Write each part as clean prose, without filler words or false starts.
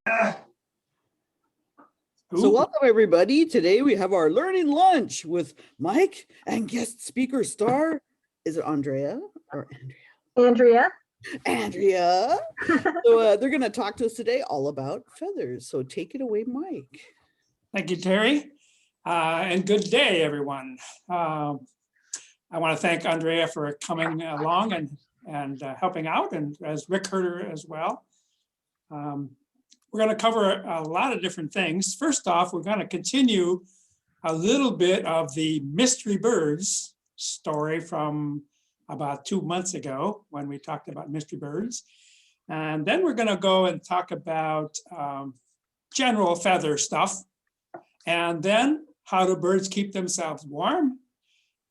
So welcome everybody. Today we have our learning lunch with Mike and guest speaker star. Is it Andrea or Andrea? Andrea. So they're going to talk to us today all about feathers. So take it away, Mike. Thank you, Terry. And good day, everyone. I want to thank Andrea for coming along and helping out, and as Rick heard her as well. We're going to cover a lot of different things. First off, we're going to continue a little bit of the mystery birds story from about 2 months ago when we talked about mystery birds. And then we're going to go and talk about general feather stuff. And then how do birds keep themselves warm?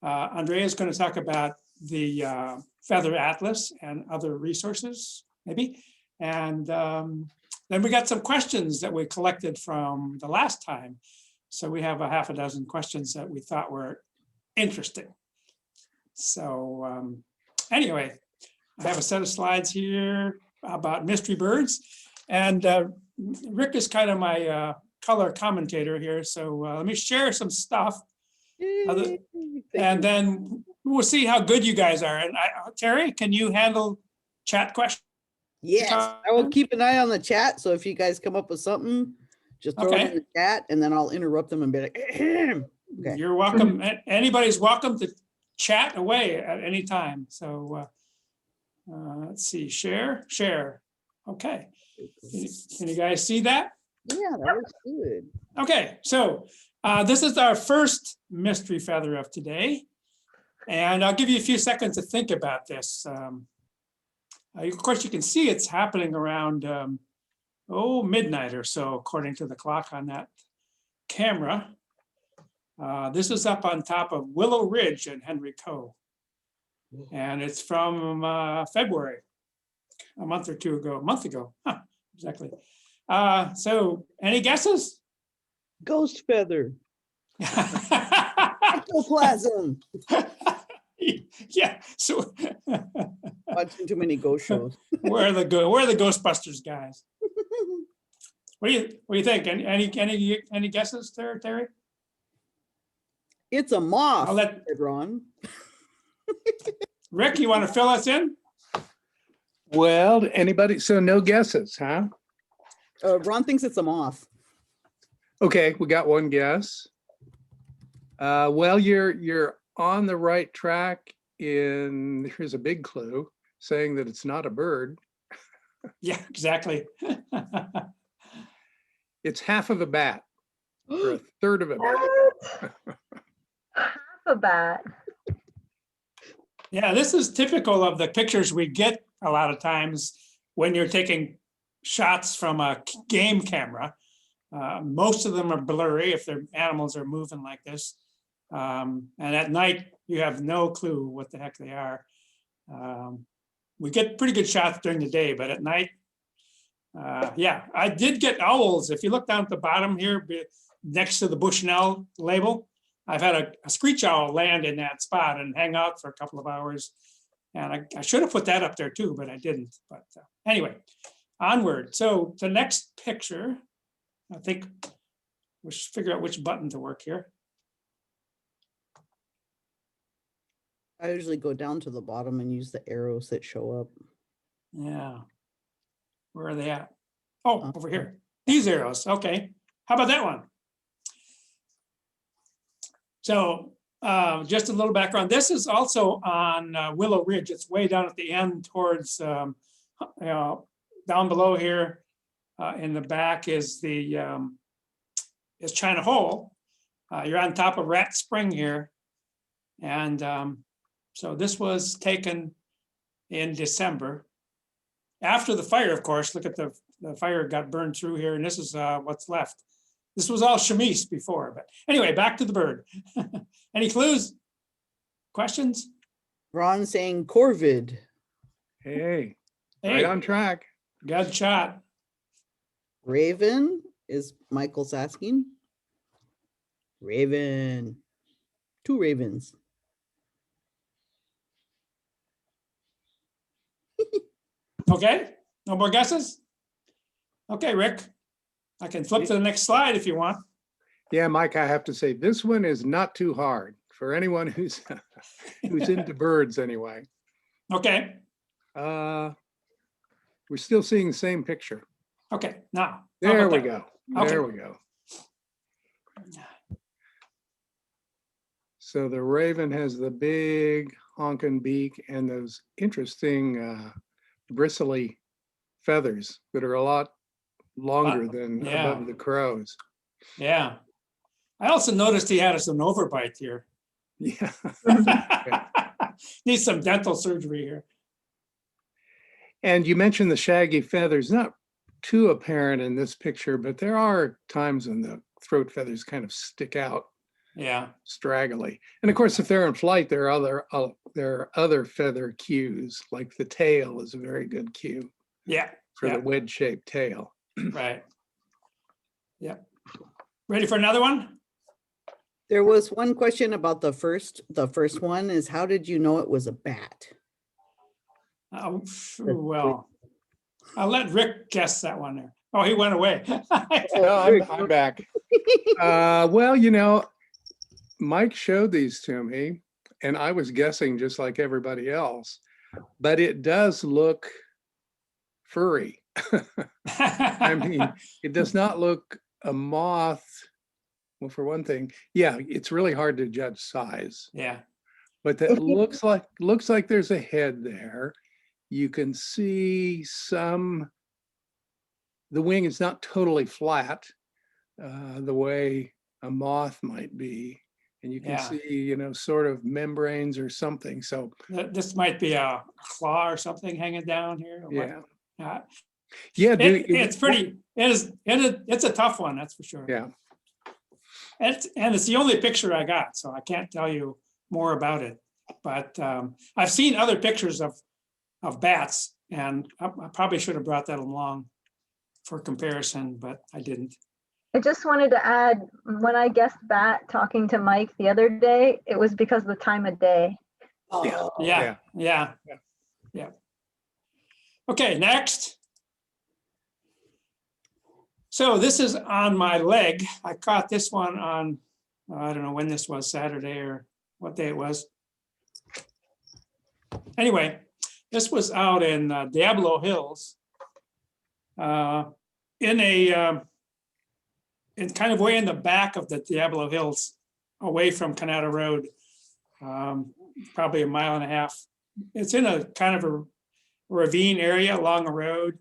Andrea is going to talk about the Feather Atlas and other resources, maybe. And then we got some questions that we collected from the last time. So we have a half a dozen questions that we thought were interesting. So anyway, I have a set of slides here about mystery birds. And Rick is kind of my color commentator here. So let me share some stuff. And then we'll see how good you guys are. And Terry, can you handle chat questions? Yes, I will keep an eye on the chat. So if you guys come up with something, just throw it in the chat and then I'll interrupt them and be like, okay. You're welcome. Anybody's welcome to chat away at any time. So let's see, share. Okay. Can you guys see that? Yeah, that looks good. Okay, so this is our first mystery feather of today. And I'll give you a few seconds to think about this. Of course, you can see it's happening around, midnight or so, according to the clock on that camera. This is up on top of Willow Ridge in Henry Cove. And it's from February, a month ago, huh, exactly. So any guesses? Ghost feather. Ectoplasm. Yeah, so watching too many ghost shows. Where are the Ghostbusters guys? What do you think? Any guesses there, Terry? It's a moth. I'll let Ron. Rick, you want to fill us in? Well, anybody? So no guesses, huh? Ron thinks it's a moth. Okay, we got one guess. Well, you're on the right track. Here's a big clue saying that it's not a bird. Yeah, exactly. It's half of a bat, or a third of a bat. Half a bat. Yeah, this is typical of the pictures we get a lot of times when you're taking shots from a game camera. Most of them are blurry if their animals are moving like this. And at night, you have no clue what the heck they are. We get pretty good shots during the day, but at night, yeah, I did get owls. If you look down at the bottom here, next to the Bushnell label, I've had a screech owl land in that spot and hang out for a couple of hours. And I should have put that up there too, but I didn't. But anyway, onward. So the next picture, I think we should figure out which button to work here. I usually go down to the bottom and use the arrows that show up. Yeah. Where are they at? Oh, over here. These arrows. Okay. How about that one? So just a little background. This is also on Willow Ridge. It's way down at the end towards, down below here in the back is China Hole. You're on top of Rat Spring here. And so this was taken in December. After the fire, of course, look at the fire got burned through here, and this is what's left. This was all chamise before, but anyway, back to the bird. Any clues? Questions? Ron saying corvid. Hey, right on track. Good shot. Raven is Michael's asking. Raven. 2 ravens. Okay, no more guesses? Okay, Rick. I can flip to the next slide if you want. Yeah, Mike, I have to say, this one is not too hard for anyone who's who's into birds anyway. Okay, We're still seeing the same picture. okay, now. how There about we that? go. Okay. There we go. So the raven has the big honking beak and those interesting bristly feathers that are a lot longer than yeah. above the crows. Yeah. I also noticed he had an overbite here. Yeah. Needs some dental surgery here. And you mentioned the shaggy feathers, not too apparent in this picture, but there are times when the throat feathers kind of stick out Yeah, straggly. And of course, if they're in flight, there are other feather cues, like the tail is a very good cue yeah, for yeah. the wedge-shaped tail. Right. Yeah. Ready for another one? There was one question about the first one is how did you know it was a bat? Well, I'll let Rick guess that one there. Oh, he went away. No, I'm back. Well, you know, Mike showed these to me and I was guessing just like everybody else, but it does look furry. I mean, it does not look a moth. Well, for one thing, yeah, it's really hard to judge size, Yeah, but that looks like there's a head there. You can see the wing is not totally flat, the way a moth might be. And you can Yeah. see, you know, sort of membranes or something. So this might be a claw or something hanging down here. or what. yeah, Uh, yeah. it's pretty, it's a tough one, that's for sure. Yeah. And it's the only picture I got, so I can't tell you more about it. But I've seen other pictures of bats, and I probably should have brought that along for comparison, but I didn't. I just wanted to add, when I guessed bat talking to Mike the other day, it was because of the time of day. Oh, Yeah. Okay, next. So this is on my leg. I caught this one on, I don't know when this was, Saturday or what day it was. Anyway, this was out in Diablo Hills, in kind of way in the back of the Diablo Hills, away from Canada Road, probably a mile and a half. It's in a kind of a ravine area along a road,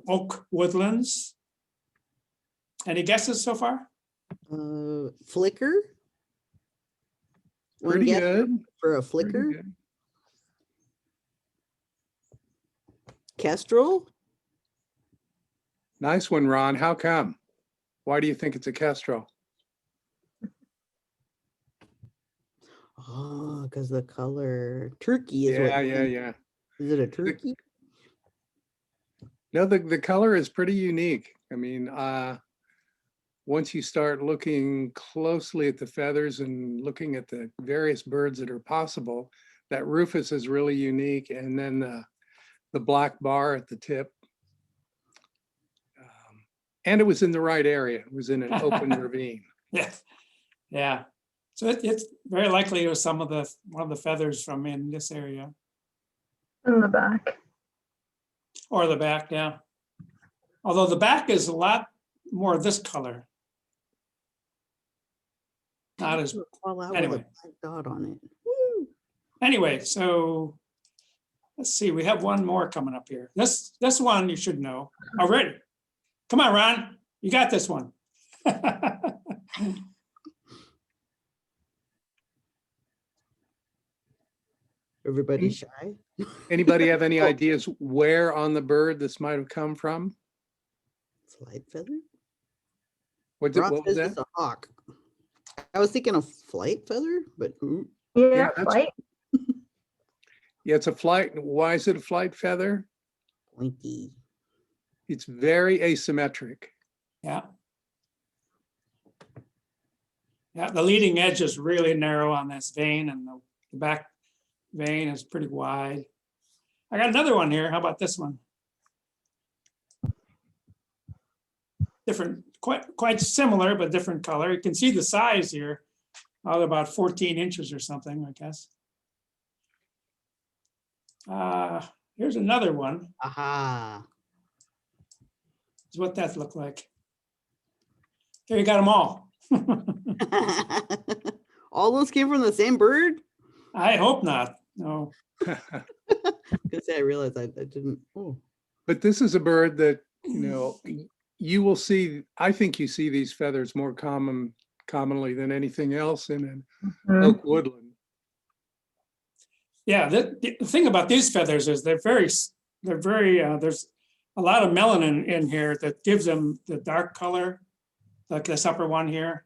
oak woodlands. Any guesses so far? flicker? One Pretty guess good. for a Pretty flicker? good. Kestrel? Nice one, Ron. How come? Why do you think it's a kestrel? Oh, because the color turkey is what. Yeah, you yeah, think. yeah. Is it a turkey? No, the color is pretty unique. I mean, once you start looking closely at the feathers and looking at the various birds that are possible, that rufous is really unique. And then the black bar at the tip. And it was in the right area. It was in an open ravine. Yeah, yeah. So it's very likely it was one of the feathers from in this area In the back. or the back, yeah. Although the back is a lot more this color. Not as, Fall out anyway. with a black dot on it. Woo. anyway, so let's see, we have one more coming up here. This one you should know already. Come on, Ron, you got this one. Everybody's shy. Anybody have any ideas where on the bird this might have come from? Flight feather? What Ross was says that? it's a hawk. I was thinking a flight feather, but Yeah, that's- flight. Yeah, it's a flight. Why is it a flight feather? pointy. It's very asymmetric. Yeah. Yeah, the leading edge is really narrow on this vein and the back vein is pretty wide. I got another one here. How about this one? different, quite similar, but different color. You can see the size here, about 14 inches or something, I guess. Here's another one. Aha. Is what that looked like. There, you got them all. All those came from the same bird? I hope not. No. Because I realized I didn't. Oh. But this is a bird that, you know, you will see, I think you see these feathers more commonly than anything else in an oak woodland. Yeah, the thing about these feathers is they're very, there's a lot of melanin in here that gives them the dark color, like this upper one here.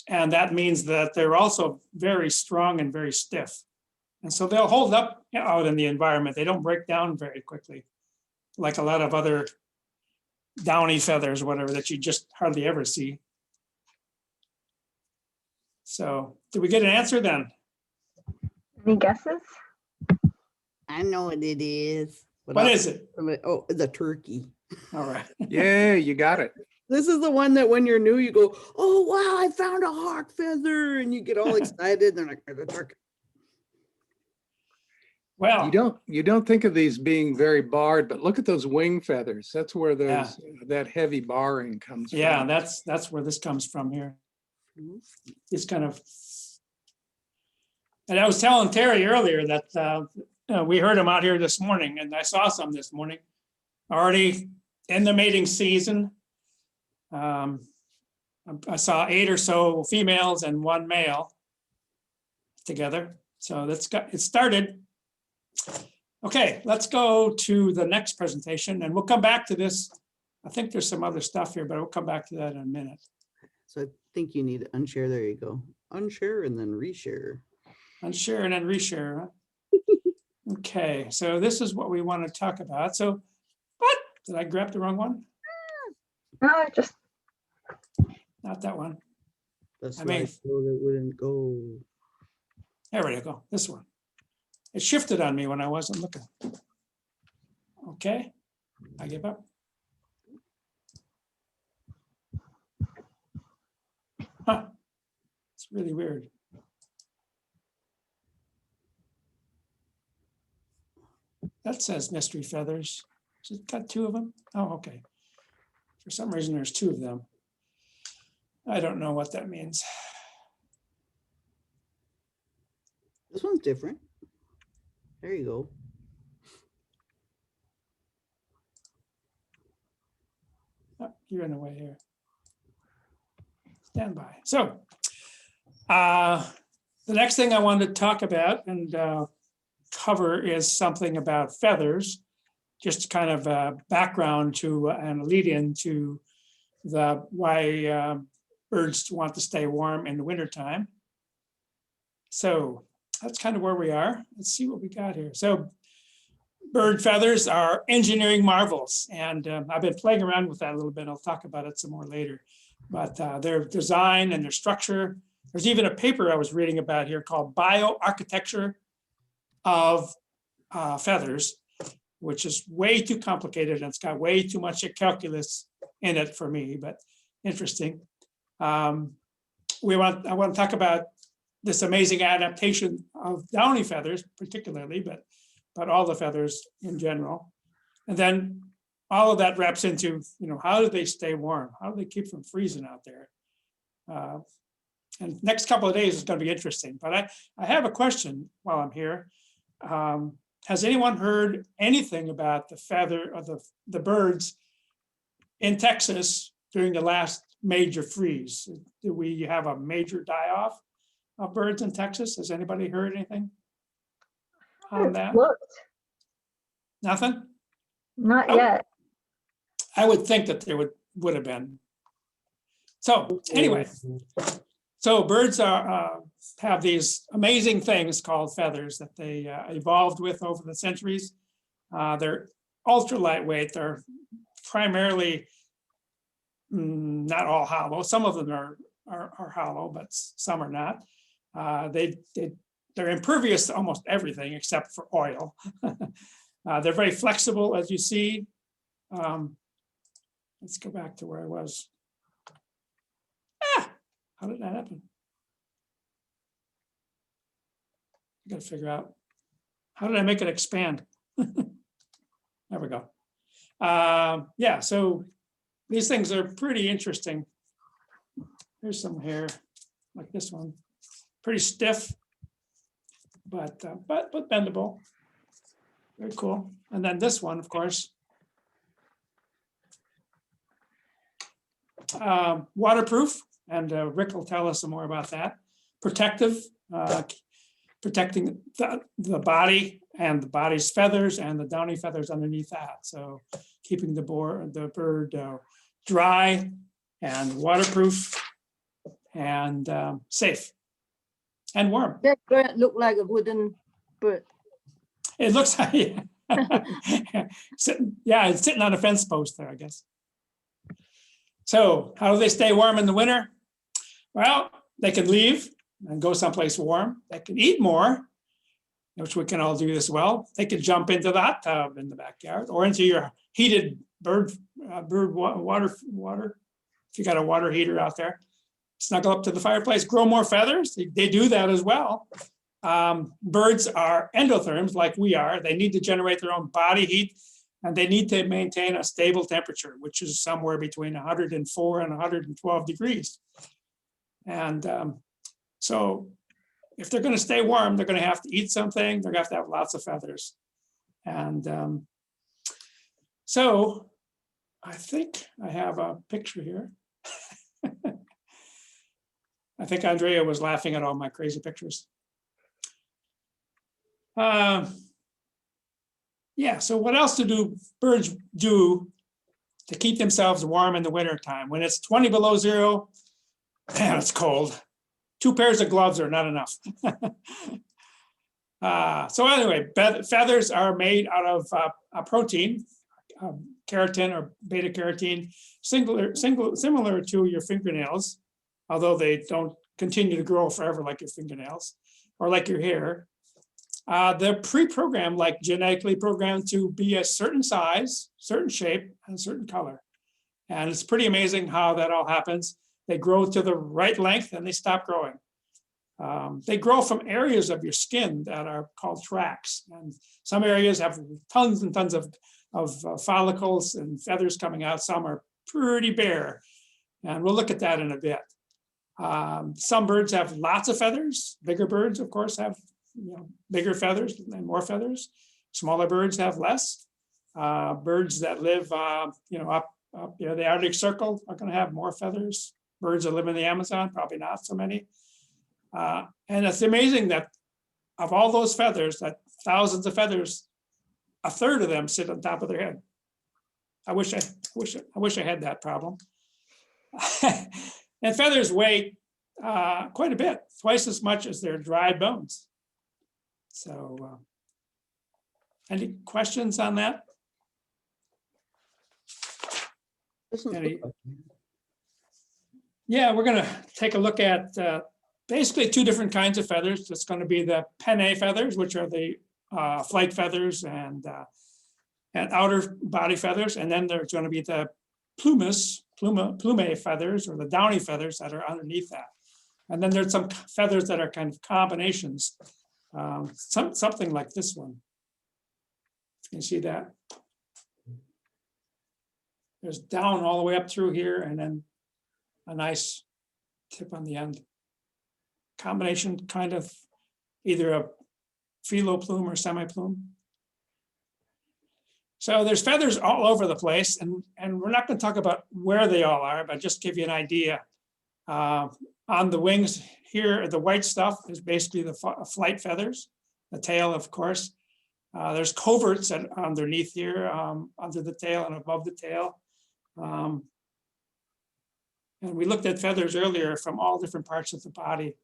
And that means that they're also very strong and very stiff. And so they'll hold up out in the environment. They don't break down very quickly, like a lot of other downy feathers, whatever, that you just hardly ever see. So did we get an answer then? Any guesses? I know what it is. What is it? Oh, it's a turkey. All right. Yeah, you got it. This is the one that when you're new, you go, oh, wow, I found a hawk feather. And you get all excited. And they're like, "There's a turkey." Well, You don't think of these being very barred, but look at those wing feathers. That's where those that heavy barring comes yeah, from. that's where this comes from here. It's kind of, and I was telling Terry earlier that we heard him out here this morning, and I saw some this morning, already in the mating season. I saw 8 or so females and 1 male together. So it started. Okay, let's go to the next presentation, and we'll come back to this. I think there's some other stuff here, but we'll come back to that in a minute. So I think you need to unshare. There you go. Unshare and then reshare. Unshare and then reshare. Huh? Okay, so this is what we want to talk about. So, what? Did I grab the wrong one? No, just Not that one. That's I mean- so that wouldn't go. There we go. This one. It shifted on me when I wasn't looking. Okay, I give up. Huh. It's really weird. That says mystery feathers. Has it got 2 of them? Oh, okay. For some reason, there's 2 of them. I don't know what that means. This one's different. There you go. Oh, you're in the way here. Stand by. So the next thing I wanted to talk about and cover is something about feathers, just kind of a background to and a lead in to why birds want to stay warm in the wintertime. So that's kind of where we are. Let's see what we got here. So bird feathers are engineering marvels. And I've been playing around with that a little bit. I'll talk about it some more later. But their design and their structure. There's even a paper I was reading about here called Bioarchitecture of Feathers, which is way too complicated. And it's got way too much calculus in it for me, but interesting. I want to talk about this amazing adaptation of downy feathers, particularly, but all the feathers in general. And then all of that wraps into, how do they stay warm? How do they keep from freezing out there? And next couple of days is going to be interesting. But I have a question while I'm here. Has anyone heard anything about the feather of the birds in Texas during the last major freeze? Do we have a major die-off of birds in Texas? Has anybody heard anything on that? looked. Nothing? Not Oh. yet. I would think that there would have been. So anyway, so birds have these amazing things called feathers that they evolved with over the centuries. They're ultra lightweight. They're primarily not all hollow. Some of them are hollow, but some are not. They're impervious to almost everything except for oil. They're very flexible, as you see. Let's go back to where I was. How did that happen? I gotta figure out, how did I make it expand? There we go. Yeah, so these things are pretty interesting. There's some hair like this one, pretty stiff, but bendable. Very cool. And then this one, of course, waterproof, and Rick will tell us some more about that. Protective, protecting the body and the body's feathers and the downy feathers underneath that. So keeping the bird dry and waterproof and safe and warm. That bird look like a wooden bird. It looks like, yeah, it's sitting on a fence post there, I guess. So how do they stay warm in the winter? Well, they can leave and go someplace warm. They can eat more, which we can all do as well. They could jump into the hot tub in the backyard or into your heated water. If you got a water heater out there, snuggle up to the fireplace, grow more feathers. They do that as well. Birds are endotherms like we are. They need to generate their own body heat, and they need to maintain a stable temperature, which is somewhere between 104 and 112 degrees. And so if they're going to stay warm, they're going to have to eat something. They're going to have lots of feathers. And so I think I have a picture here. I think Andrea was laughing at all my crazy pictures. Yeah, so what else do birds do to keep themselves warm in the wintertime? When it's 20 below zero, man, it's cold. 2 pairs of gloves are not enough. So anyway, feathers are made out of a protein, keratin or beta carotene, similar to your fingernails, although they don't continue to grow forever like your fingernails or like your hair. They're pre-programmed, like genetically programmed to be a certain size, certain shape, and a certain color. And it's pretty amazing how that all happens. They grow to the right length and they stop growing. They grow from areas of your skin that are called tracts. And some areas have tons and tons of follicles and feathers coming out. Some are pretty bare. And we'll look at that in a bit. Some birds have lots of feathers. Bigger birds, of course, have bigger feathers and more feathers. Smaller birds have less. Birds that live, up the Arctic Circle are going to have more feathers. Birds that live in the Amazon, probably not so many. And it's amazing that of all those feathers, that thousands of feathers, a third of them sit on top of their head. I wish I had that problem. And feathers weigh quite a bit, twice as much as their dry bones. So, any questions on that? Yeah, we're going to take a look at basically 2 different kinds of feathers. It's going to be the pennae feathers, which are the flight feathers and outer body feathers, and then there's going to be the plume feathers, or the downy feathers that are underneath that. And then there's some feathers that are kind of combinations. Something like this one. You can see that. There's down all the way up through here, and then a nice tip on the end. Combination, kind of either a phyloplume or semi-plume. So there's feathers all over the place, and we're not going to talk about where they all are, but just give you an idea. On the wings here, the white stuff is basically the flight feathers, the tail, of course. There's coverts underneath here, under the tail and above the tail. And we looked at feathers earlier from all different parts of the body.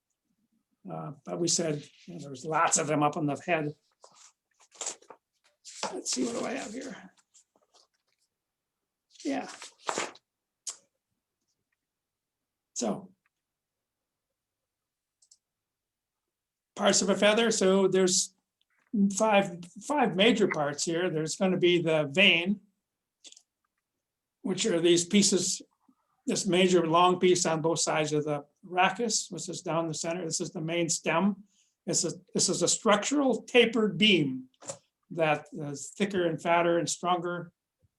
But we said there was lots of them up on the head. Let's see, what do I have here? Yeah. So parts of a feather. So there's five major parts here. There's going to be the vane, which are these pieces, this major long piece on both sides of the rachis, which is down the center. This is the main stem. This is a structural tapered beam that is thicker and fatter and stronger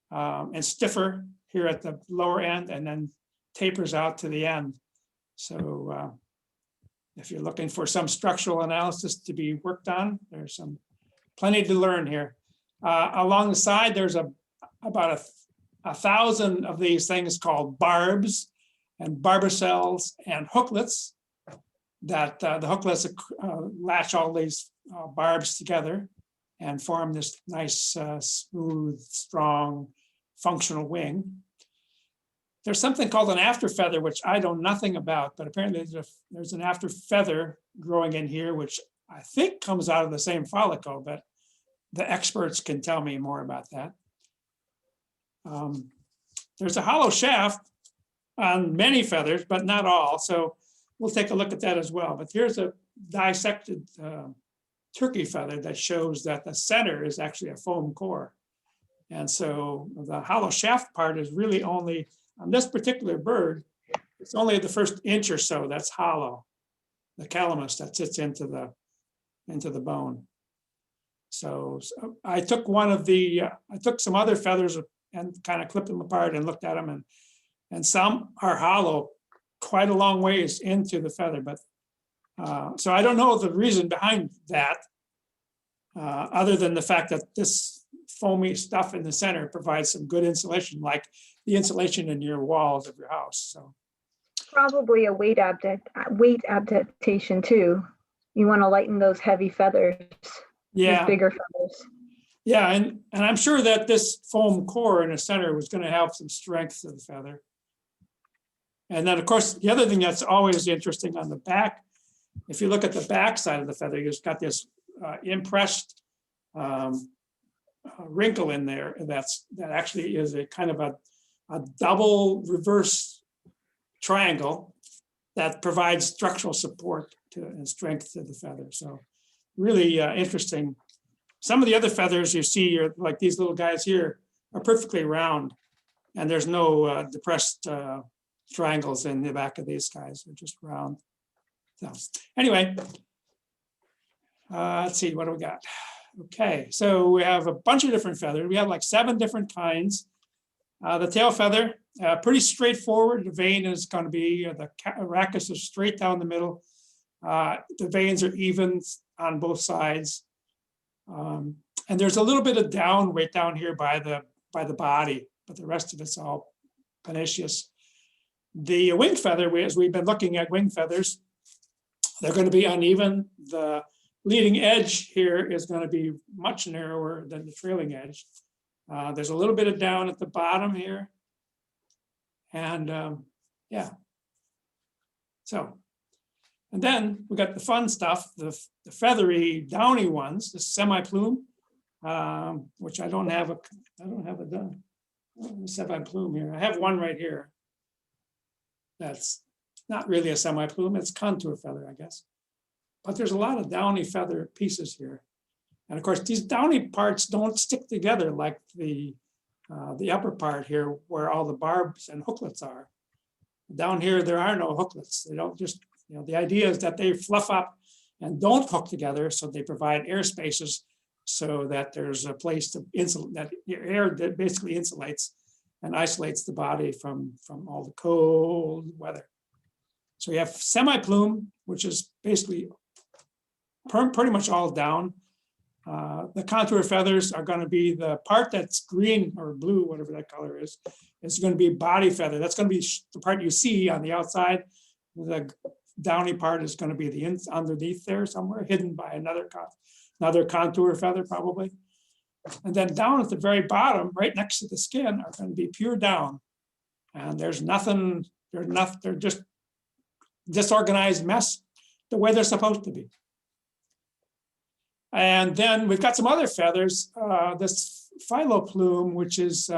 and stiffer here at the lower end, and then tapers out to the end. So if you're looking for some structural analysis to be worked on, there's plenty to learn here. Along the side, there's about 1,000 of these things called barbs and barbicels and hooklets that the hooklets latch all these barbs together and form this nice, smooth, strong, functional wing. There's something called an after feather, which I know nothing about, but apparently there's an after feather growing in here, which I think comes out of the same follicle, but the experts can tell me more about that. There's a hollow shaft on many feathers, but not all. So we'll take a look at that as well. But here's a dissected turkey feather that shows that the center is actually a foam core. And so the hollow shaft part is really only, on this particular bird, it's only the first inch or so that's hollow, the calamus that sits into the bone. So I took I took some other feathers and kind of clipped them apart and looked at them, and some are hollow quite a long ways into the feather, but so I don't know the reason behind that, other than the fact that this foamy stuff in the center provides some good insulation, like the insulation in your walls of your house. So Probably a weight adaptation too. You want to lighten those heavy feathers. yeah, Those bigger feathers. yeah, and I'm sure that this foam core in the center was going to have some strength to the feather. And then, of course, the other thing that's always interesting on the back, if you look at the back side of the feather, you've got this impressed wrinkle in there that actually is a kind of a double reverse triangle that provides structural support and strength to the feather. So really interesting. Some of the other feathers you see are like these little guys here are perfectly round, and there's no depressed triangles in the back of these guys. They're just round. So anyway, let's see, what do we got? Okay, so we have a bunch of different feathers. We have like 7 different kinds. The tail feather, pretty straightforward. The vein is going to be, the rachis is straight down the middle. The veins are even on both sides. And there's a little bit of down right down here by the body, but the rest of it's all panaceous. The wing feather, as we've been looking at wing feathers, they're going to be uneven. The leading edge here is going to be much narrower than the trailing edge. There's a little bit of down at the bottom here. And yeah. So, and then we got the fun stuff, the feathery downy ones, the semi-plume, which I don't have a semi-plume here. I have one right here. That's not really a semi-plume, it's contour feather, I guess. But there's a lot of downy feather pieces here. And of course, these downy parts don't stick together like the upper part here where all the barbs and hooklets are. Down here, there are no hooklets. They don't just, the idea is that they fluff up and don't hook together, so they provide air spaces so that there's a place to insulate, that air that basically insulates and isolates the body from all the cold weather. So we have semi-plume, which is basically pretty much all down. The contour feathers are going to be the part that's green or blue, whatever that color is going to be body feather. That's going to be the part you see on the outside. The downy part is going to be the underneath there somewhere, hidden by another contour feather probably. And then down at the very bottom, right next to the skin, are going to be pure down. And there's nothing, they're just disorganized mess the way they're supposed to be. And then we've got some other feathers, this phyloplume, which is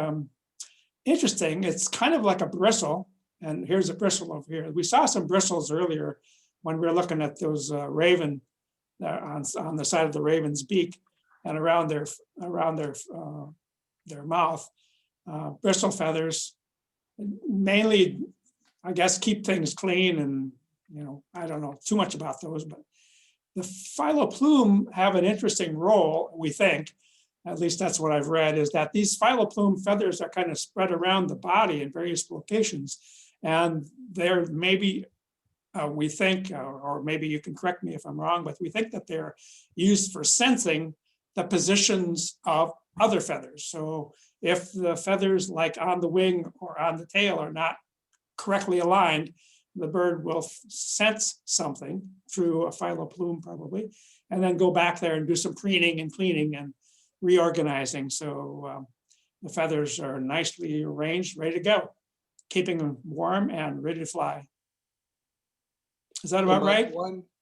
interesting. It's kind of like a bristle. And here's a bristle over here. We saw some bristles earlier when we were looking at those raven on the side of the raven's beak and around their mouth. Bristle feathers mainly, I guess, keep things clean and, I don't know too much about those, but the phyloplume have an interesting role, we think, at least that's what I've read, is that these phyloplume feathers are kind of spread around the body in various locations. And they're maybe, we think, or maybe you can correct me if I'm wrong, but we think that they're used for sensing the positions of other feathers. So if the feathers like on the wing or on the tail are not correctly aligned, the bird will sense something through a phyloplume probably, and then go back there and do some preening and cleaning and reorganizing. So the feathers are nicely arranged, ready to go, keeping them warm and ready to fly. Is that about right?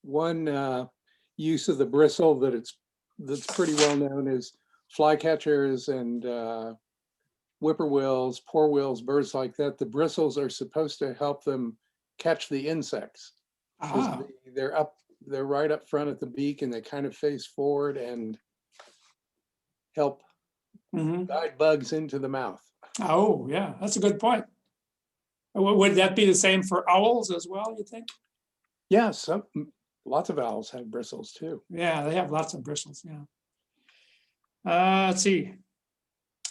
One use of the bristle that's pretty well known is flycatchers and whippoorwills, porwills, birds like that. The bristles are supposed to help them catch the insects. Ah, They're right up front at the beak, and they kind of face forward and help mhm. guide bugs into the mouth. Oh, yeah, that's a good point. Would that be the same for owls as well, you think? Yeah, lots of owls have bristles too. Yeah, they have lots of bristles, yeah. Let's see.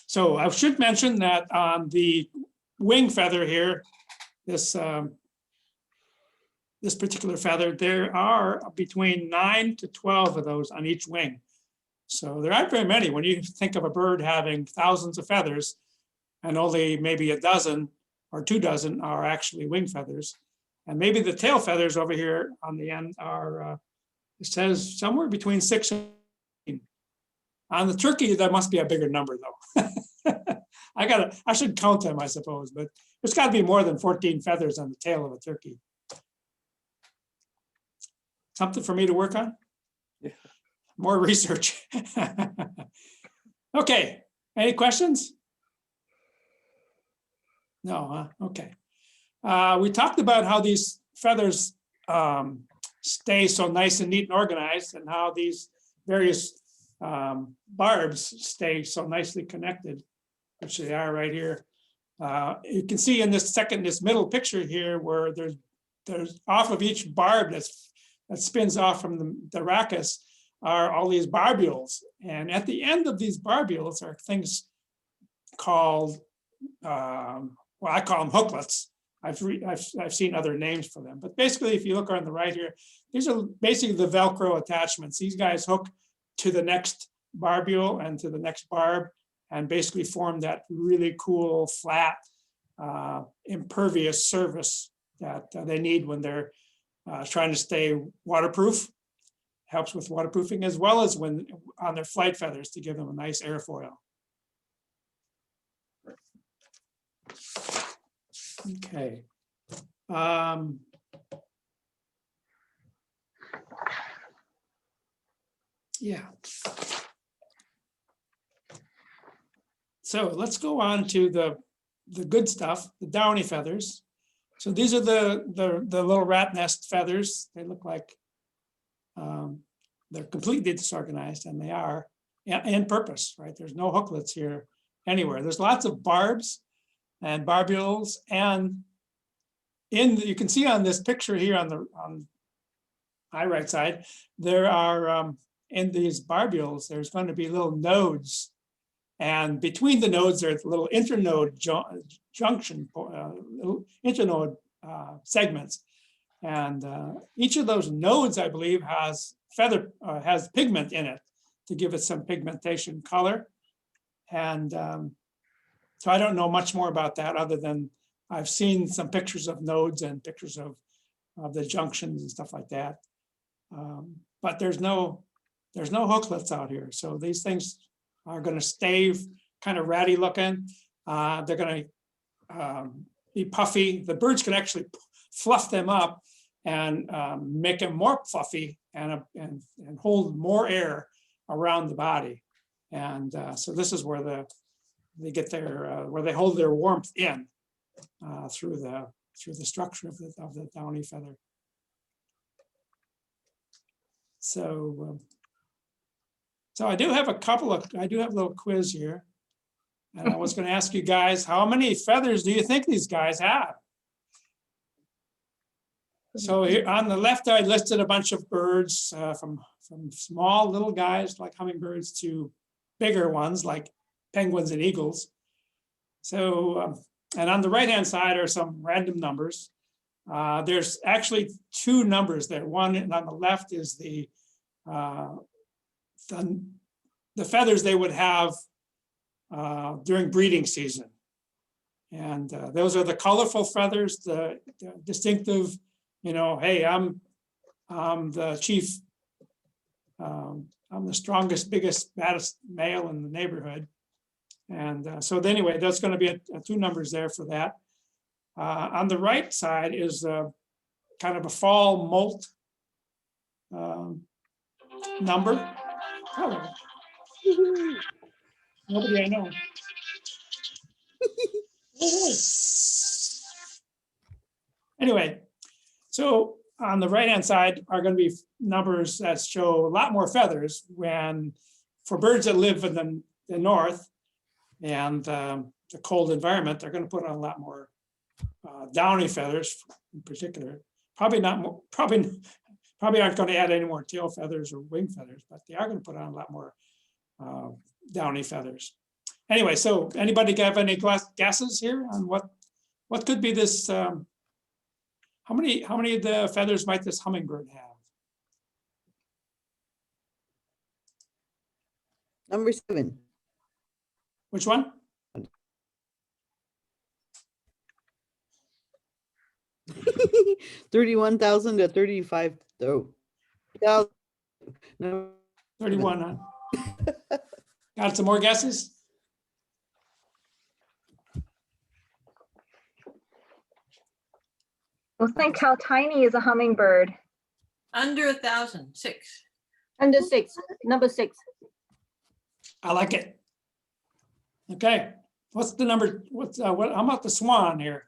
So I should mention that on the wing feather here, this particular feather, there are between 9 to 12 of those on each wing. So there aren't very many. When you think of a bird having thousands of feathers and only maybe a dozen or 2 dozen are actually wing feathers. And maybe the tail feathers over here on the end are, it says somewhere between 6 and 8. On the turkey, that must be a bigger number though. I should count them, I suppose, but there's got to be more than 14 feathers on the tail of a turkey. Something for me to work on? Yeah. More research. Okay, any questions? No, huh? Okay. We talked about how these feathers stay so nice and neat and organized, and how these various barbs stay so nicely connected, which they are right here. You can see in this middle picture here, where there's off of each barb that spins off from the rachis are all these barbules. And at the end of these barbules are things called, well, I call them hooklets. I've seen other names for them, but basically, if you look on the right here, these are basically the Velcro attachments. These guys hook to the next barbule and to the next barb, and basically form that really cool, flat, impervious surface that they need when they're trying to stay waterproof. Helps with waterproofing, as well as when on their flight feathers to give them a nice airfoil. Okay. Yeah. So let's go on to the good stuff, the downy feathers. So these are the little rat nest feathers. They look like they're completely disorganized, and they are in purpose, right? There's no hooklets here anywhere. There's lots of barbs and barbules, and you can see on this picture here on my right side, there are in these barbules, there's going to be little nodes, and between the nodes there's little internode junction, internode segments, and each of those nodes, I believe, has pigment in it to give it some pigmentation color. And so I don't know much more about that, other than I've seen some pictures of nodes and pictures of the junctions and stuff like that. But there's no hooklets out here. So these things are going to stay kind of ratty looking. They're going to be puffy. The birds can actually fluff them up and make them more fluffy and hold more air around the body. And so this is where they get where they hold their warmth in through the structure of the downy feather. So I do have a little quiz here. And I was going to ask you guys, how many feathers do you think these guys have? So here on the left, I listed a bunch of birds from small little guys like hummingbirds to bigger ones like penguins and eagles. So, and on the right-hand side are some random numbers. There's actually two numbers there. One on the left is the feathers they would have during breeding season. And those are the colorful feathers, the distinctive, you know, hey, I'm the chief, I'm the strongest, biggest, baddest male in the neighborhood. And so anyway, that's going to be two numbers there for that. On the right side is kind of a fall molt number. Oh. Nobody I know. Anyway, so on the right-hand side are going to be numbers that show a lot more feathers when, for birds that live in the north and the cold environment, they're going to put on a lot more downy feathers in particular. Probably not more, probably aren't going to add any more tail feathers or wing feathers, but they are going to put on a lot more downy feathers. Anyway, so anybody have any guesses here on what could be this? How many of the feathers might this hummingbird have? Number 7. Which one? $31,000 to 35. Oh, no. 31, huh? Got some more guesses? Well, think how tiny is a hummingbird? Under 1,000, 6. Under 6, number 6. I like it. Okay, what's the number? How about the swan here?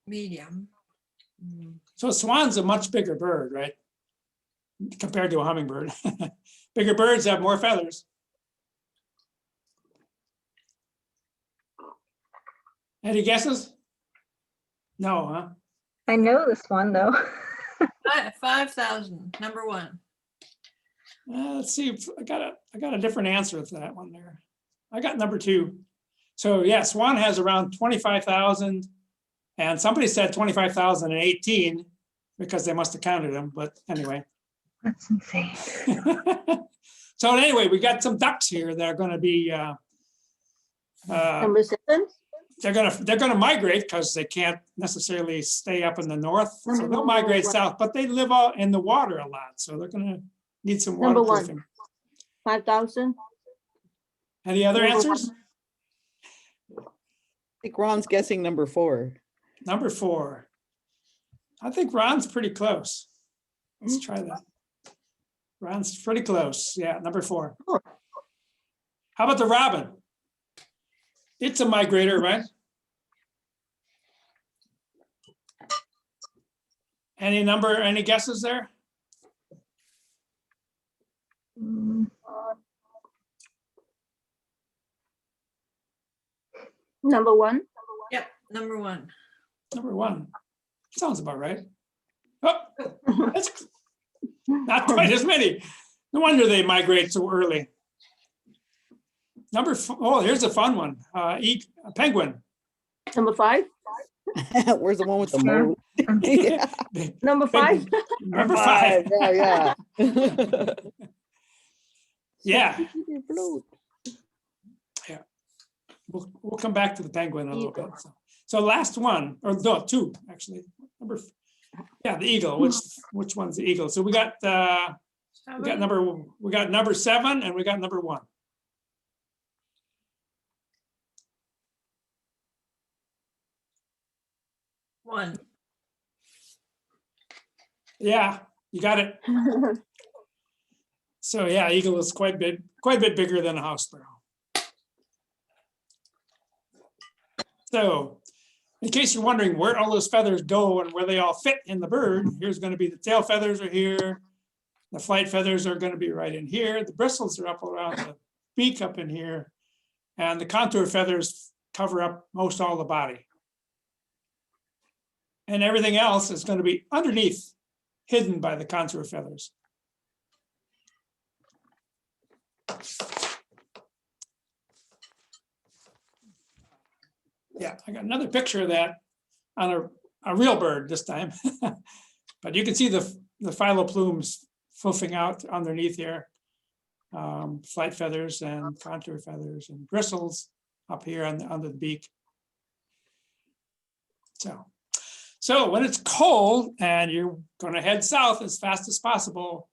Medium. So a swan's a much bigger bird, right? Compared to a hummingbird. Bigger birds have more feathers. Any guesses? No, huh? I know this one though. 5,000, number 1. Let's see. I got a different answer to that one there. I got number 2. So yeah, swan has around 25,000, and somebody said 25,018 because they must have counted them. But anyway. That's insane. So anyway, we got some ducks here that are going to be. Number 7. They're gonna migrate because they can't necessarily stay up in the north, so they'll migrate south. But they live out in the water a lot, so they're gonna need some Number 1. waterproofing. 5,000. Any other Number answers? I think Ron's guessing number 4. Number 4. I think Ron's pretty close. Let's try that. Ron's pretty close. Yeah, number 4. How about the robin? It's a migrator, right? Any guesses there? Number 1. Yep, number 1. Number 1. Sounds about right. Oh, that's not quite as many. No wonder they migrate so early. Oh, here's a fun one. A penguin. Number 5. Where's the one with the mole? Yeah. Number 5. Number 5. Yeah. Yeah. Yeah. We'll come back to the penguin in a little bit. So last one, or no, 2 actually. The eagle. Which one's the eagle? So we got number 7 and we got number 1. One. Yeah, you got it. So yeah, eagle is quite a bit bigger than a house sparrow. So in case you're wondering where all those feathers go and where they all fit in the bird, here's going to be the tail feathers are here. The flight feathers are going to be right in here. The bristles are up around the beak up in here. And the contour feathers cover up most all the body. And everything else is going to be underneath, hidden by the contour feathers. Yeah, I got another picture of that on a real bird this time. But you can see the phyloplumes fluffing out underneath here. Flight feathers and contour feathers and bristles up here under the beak. So when it's cold and you're going to head south as fast as possible,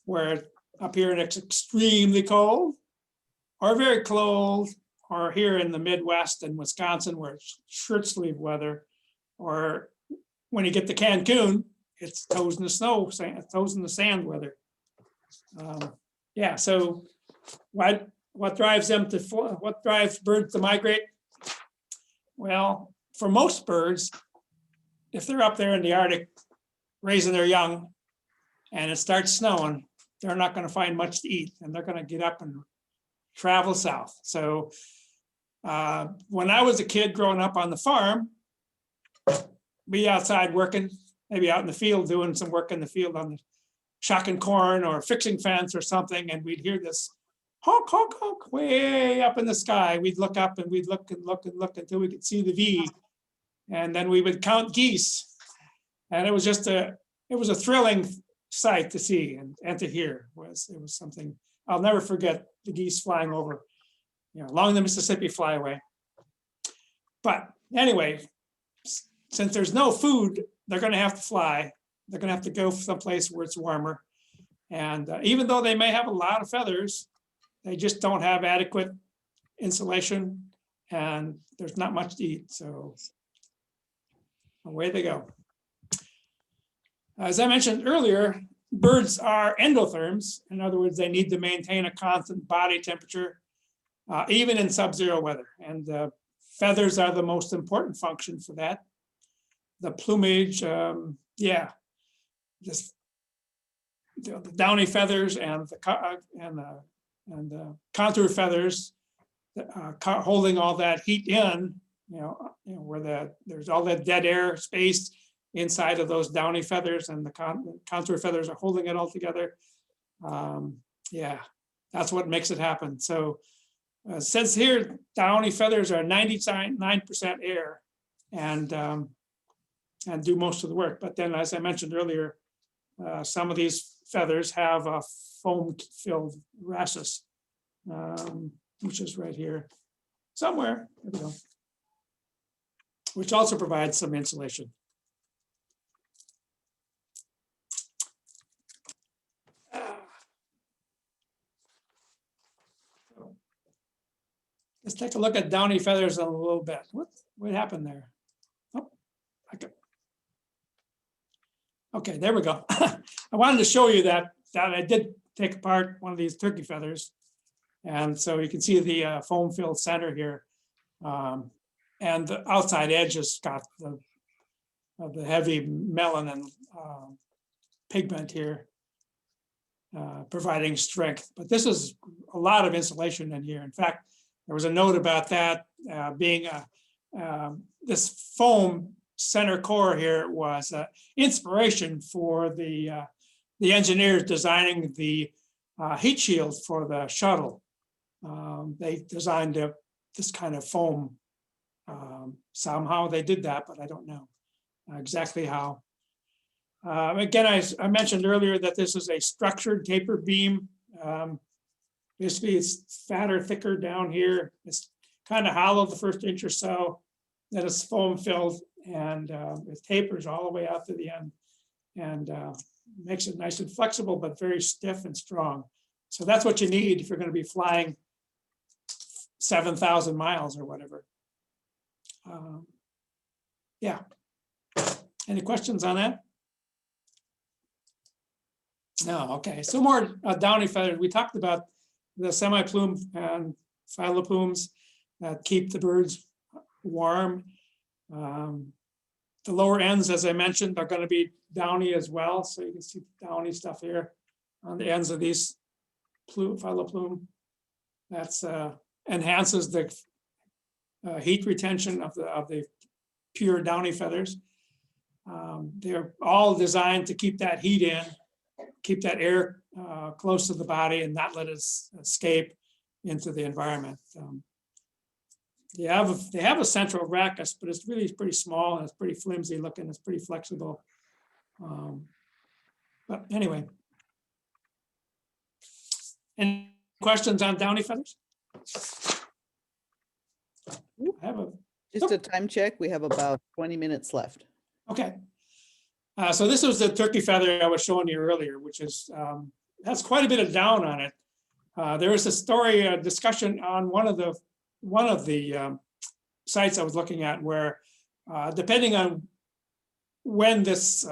where up here it's extremely cold or very cold, or here in the Midwest and Wisconsin where it's shirt sleeve weather, or when you get to Cancun, it's toes in the snow, toes in the sand weather. Yeah, so what drives them to what drives birds to migrate? Well, for most birds, if they're up there in the Arctic raising their young and it starts snowing, they're not going to find much to eat and they're going to get up and travel south. So when I was a kid growing up on the farm, be outside working, maybe out in the field doing some work in the field on the shocking corn or fixing fence or something, and we'd hear this honk, honk, honk way up in the sky. We'd look up and we'd look and look and look until we could see the V, and then we would count geese. And it was just it was a thrilling sight to see and to hear. It was something I'll never forget, the geese flying over, along the Mississippi flyway. But anyway, since there's no food, they're going to have to fly. They're going to have to go someplace where it's warmer. And even though they may have a lot of feathers, they just don't have adequate insulation and there's not much to eat. So away they go. As I mentioned earlier, birds are endotherms. In other words, they need to maintain a constant body temperature, even in sub-zero weather. And feathers are the most important function for that. The plumage, just the downy feathers and the contour feathers holding all that heat in, where there's all that dead air space inside of those downy feathers, and the contour feathers are holding it all together. That's what makes it happen. So it says here, downy feathers are 99% air and do most of the work. But then, as I mentioned earlier, some of these feathers have a foam-filled rhasis, which is right here somewhere. There we go. Which also provides some insulation. Let's take a look at downy feathers a little bit. What happened there? Oh, okay, there we go. I wanted to show you that I did take apart one of these turkey feathers. And so you can see the foam-filled center here. And the outside edge has got the heavy melanin pigment here, providing strength. But this is a lot of insulation in here. In fact, there was a note about that being this foam center core here was inspiration for the engineers designing the heat shield for the shuttle. They designed this kind of foam. Somehow they did that, but I don't know exactly how. Again, I mentioned earlier that this is a structured taper beam. Basically, it's fatter, thicker down here. It's kind of hollow the first inch or so. Then it's foam filled, and it tapers all the way out to the end, and makes it nice and flexible, but very stiff and strong. So that's what you need if you're going to be flying 7,000 miles or whatever. Yeah. Any questions on that? No. Okay. So more downy feathers. We talked about the semi-plume and phyloplumes that keep the birds warm. the lower ends, as I mentioned, are going to be downy as well. So you can see downy stuff here on the ends of these phyllo plume. That's enhances the heat retention of the pure downy feathers. They're all designed to keep that heat in, keep that air close to the body and not let it escape into the environment. They have a central rachis, but it's really pretty small and it's pretty flimsy looking. It's pretty flexible. But anyway. Any questions on downy feathers? I have a Just a time check. We have about 20 minutes left. Okay. So this was the turkey feather I was showing you earlier, which is, has quite a bit of down on it. There was a story, a discussion on one of the sites I was looking at where, depending on when this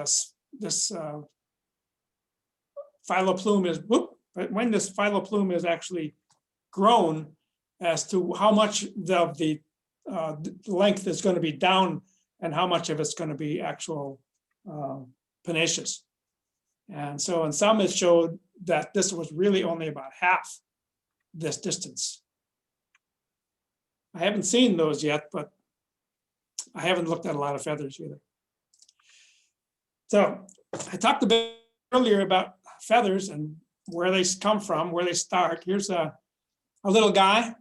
phyllo plume is, when this phyllo plume is actually grown, as to how much of the length is going to be down and how much of it's going to be actual pennaceous. And so in some it showed that this was really only about half this distance. I haven't seen those yet, but I haven't looked at a lot of feathers either. So I talked a bit earlier about feathers and where they come from, where they start. Here's a little guy,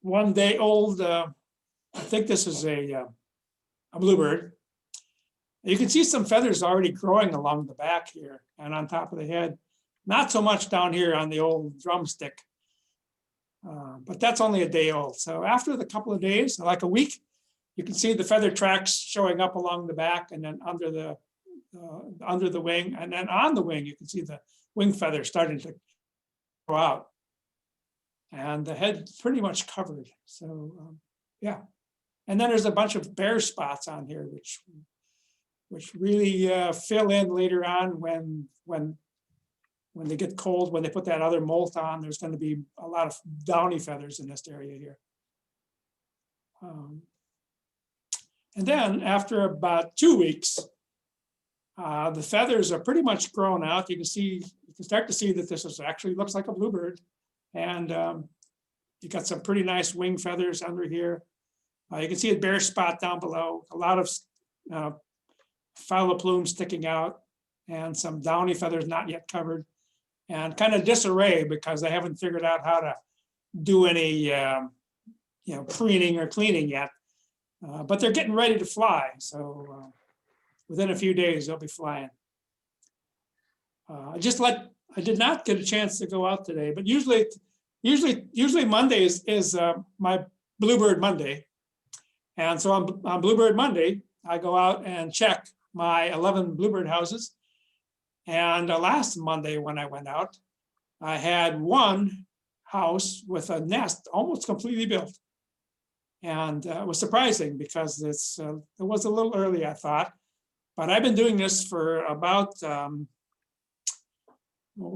1 day old. I think this is a bluebird. You can see some feathers already growing along the back here and on top of the head. Not so much down here on the old drumstick, but that's only a day old. So after the couple of days, like a week, you can see the feather tracks showing up along the back and then under the wing, and then on the wing, you can see the wing feathers starting to grow out. And the head pretty much covered. So yeah. And then there's a bunch of bare spots on here, which really fill in later on when they get cold, when they put that other molt on. There's going to be a lot of downy feathers in this area here. And then after about 2 weeks, the feathers are pretty much grown out. You can start to see that this is actually looks like a bluebird. And you got some pretty nice wing feathers under here. You can see a bare spot down below, a lot of phyllo plume sticking out and some downy feathers not yet covered, and kind of disarray because they haven't figured out how to do any preening or cleaning yet. But they're getting ready to fly. So within a few days, they'll be flying. I did not get a chance to go out today, but usually Monday is my Bluebird Monday. And so on Bluebird Monday, I go out and check my 11 bluebird houses. And last Monday when I went out, I had one house with a nest almost completely built. And it was surprising because it was a little early, I thought. But I've been doing this for about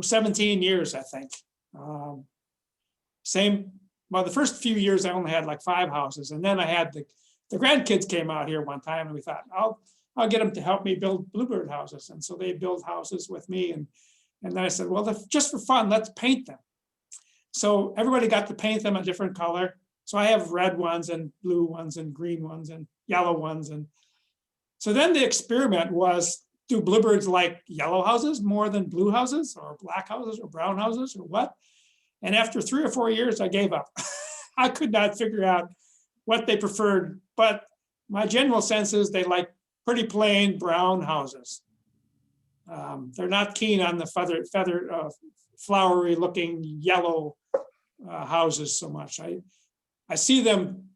17 years, I think. Well, the first few years I only had like 5 houses, and then I had the grandkids came out here one time, and we thought, I'll get them to help me build bluebird houses, and so they build houses with me, and then I said, well, just for fun, let's paint them. So everybody got to paint them a different color. So I have red ones and blue ones and green ones and yellow ones, and so then the experiment was, do bluebirds like yellow houses more than blue houses, or black houses, or brown houses, or what? And after 3 or 4 years, I gave up. I could not figure out what they preferred, but my general sense is they like pretty plain brown houses. They're not keen on the feathered, flowery looking yellow houses so much. I see them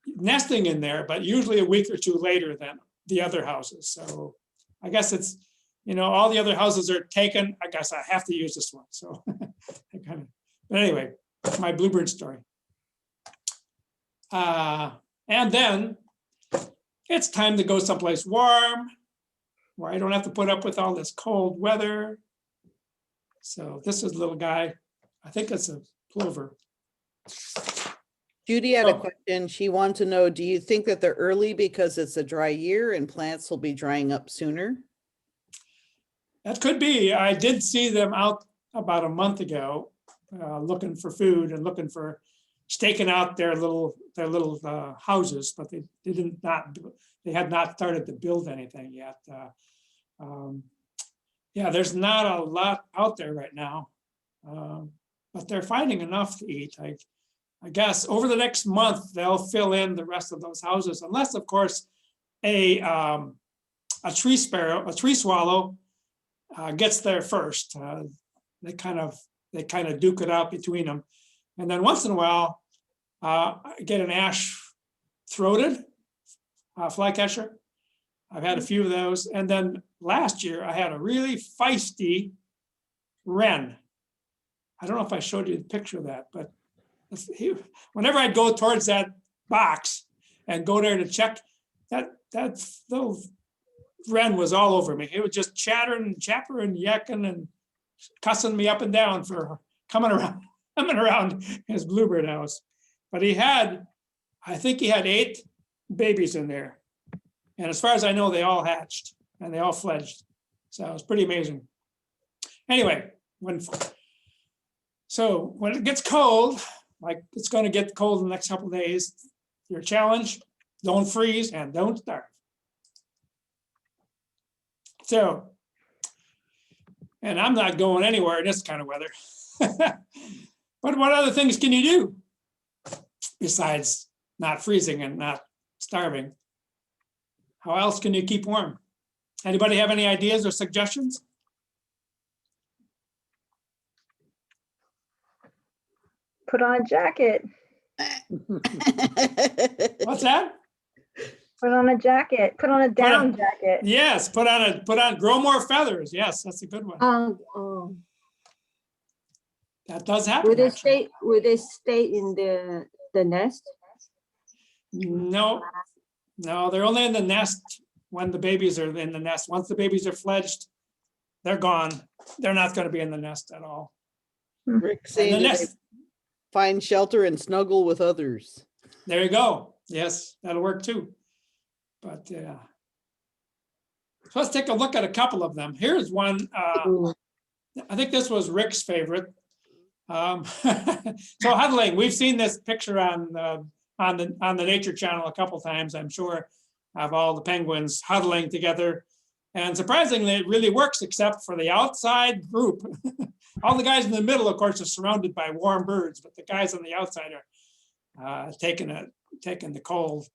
nesting in there, but usually a week or two later than the other houses. So I guess it's, all the other houses are taken. I guess I have to use this one. So but anyway, my bluebird story. And then it's time to go someplace warm where I don't have to put up with all this cold weather. So this is a little guy. I think it's a plover. Judy had a Oh. question. She wanted to know, do you think that they're early because it's a dry year and plants will be drying up sooner? That could be. I did see them out about a month ago, looking for food and looking for staking out their little houses, but they had not started to build anything yet. Yeah, there's not a lot out there right now, but they're finding enough to eat. I guess over the next month they'll fill in the rest of those houses, unless, of course, a tree swallow gets there first. They kind of duke it out between them, and then once in a while, get an ash-throated flycatcher. I've had a few of those, and then last year I had a really feisty wren. I don't know if I showed you the picture of that, but whenever I'd go towards that box and go there to check, that little wren was all over me. It was just chattering, chappering, yakking, and cussing me up and down for coming around his bluebird house. But I think he had 8 babies in there. And as far as I know, they all hatched and they all fledged. So it was pretty amazing. Anyway, when it gets cold, like it's going to get cold in the next couple of days, your challenge, don't freeze and don't starve. So, and I'm not going anywhere in this kind of weather. But what other things can you do besides not freezing and not starving? How else can you keep warm? Anybody have any ideas or suggestions? Put on a jacket. What's that? Put on a jacket. Put on a down jacket. Yes, put on, grow more feathers. Yes, that's a good one. That does happen. Will they actually. stay in the nest? No, they're only in the nest when the babies are in the nest. Once the babies are fledged, they're gone. They're not going to be in the nest at all. Rick And saying the that they nest, find shelter and snuggle with others. there you go. Yes, that'll work too. But yeah. So let's take a look at a couple of them. Here's one. I think this was Rick's favorite. So huddling, we've seen this picture on the Nature Channel a couple times, I'm sure, of all the penguins huddling together. And surprisingly, it really works, except for the outside group. All the guys in the middle, of course, are surrounded by warm birds, but the guys on the outside are taking the cold.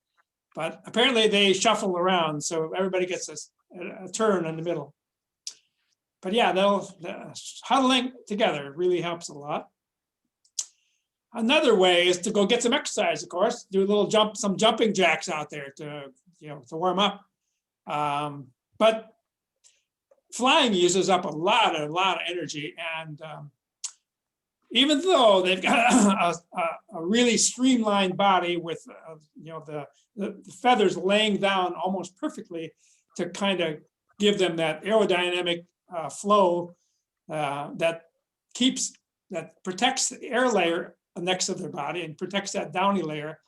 But apparently they shuffle around, so everybody gets a turn in the middle. But yeah, huddling together really helps a lot. Another way is to go get some exercise, of course, do some jumping jacks out there to warm up. But flying uses up a lot of energy, and even though they've got a really streamlined body with the feathers laying down almost perfectly to kind of give them that aerodynamic flow that protects the air layer next to their body and protects that downy layer.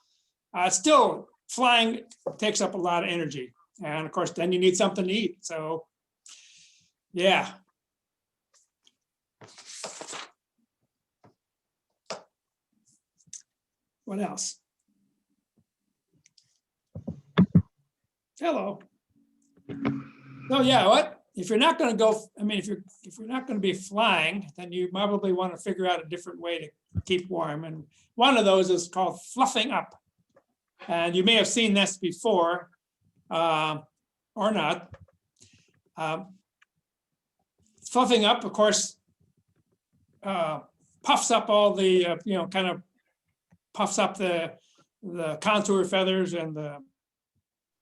Still, flying takes up a lot of energy, and of course, then you need something to eat. So, yeah. What else? Hello. So yeah, what? If you're not going to go, if you're not going to be flying, then you probably want to figure out a different way to keep warm. And one of those is called fluffing up. And you may have seen this before, or not. Fluffing up, of course, puffs up all the, kind of puffs up the contour feathers and the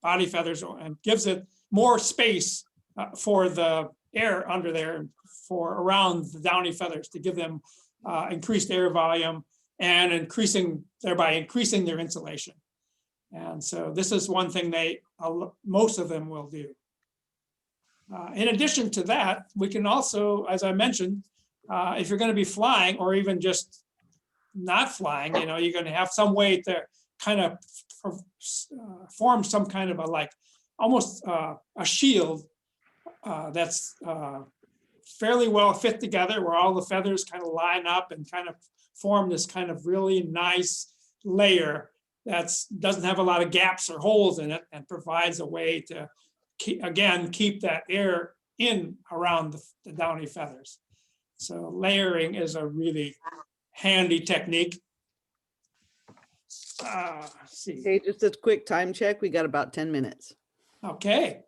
body feathers and gives it more space for the air under there, for around the downy feathers, to give them increased air volume and thereby increasing their insulation. And so this is one thing most of them will do. In addition to that, we can also, as I mentioned, if you're going to be flying or even just not flying, you know, you're going to have some way to kind of form some kind of a like almost a shield that's fairly well fit together, where all the feathers kind of line up and kind of form this kind of really nice layer that doesn't have a lot of gaps or holes in it, and provides a way to keep that air in around the downy feathers. So layering is a really handy technique. Let's see. Okay, just a quick time check. We got about 10 minutes. Okay.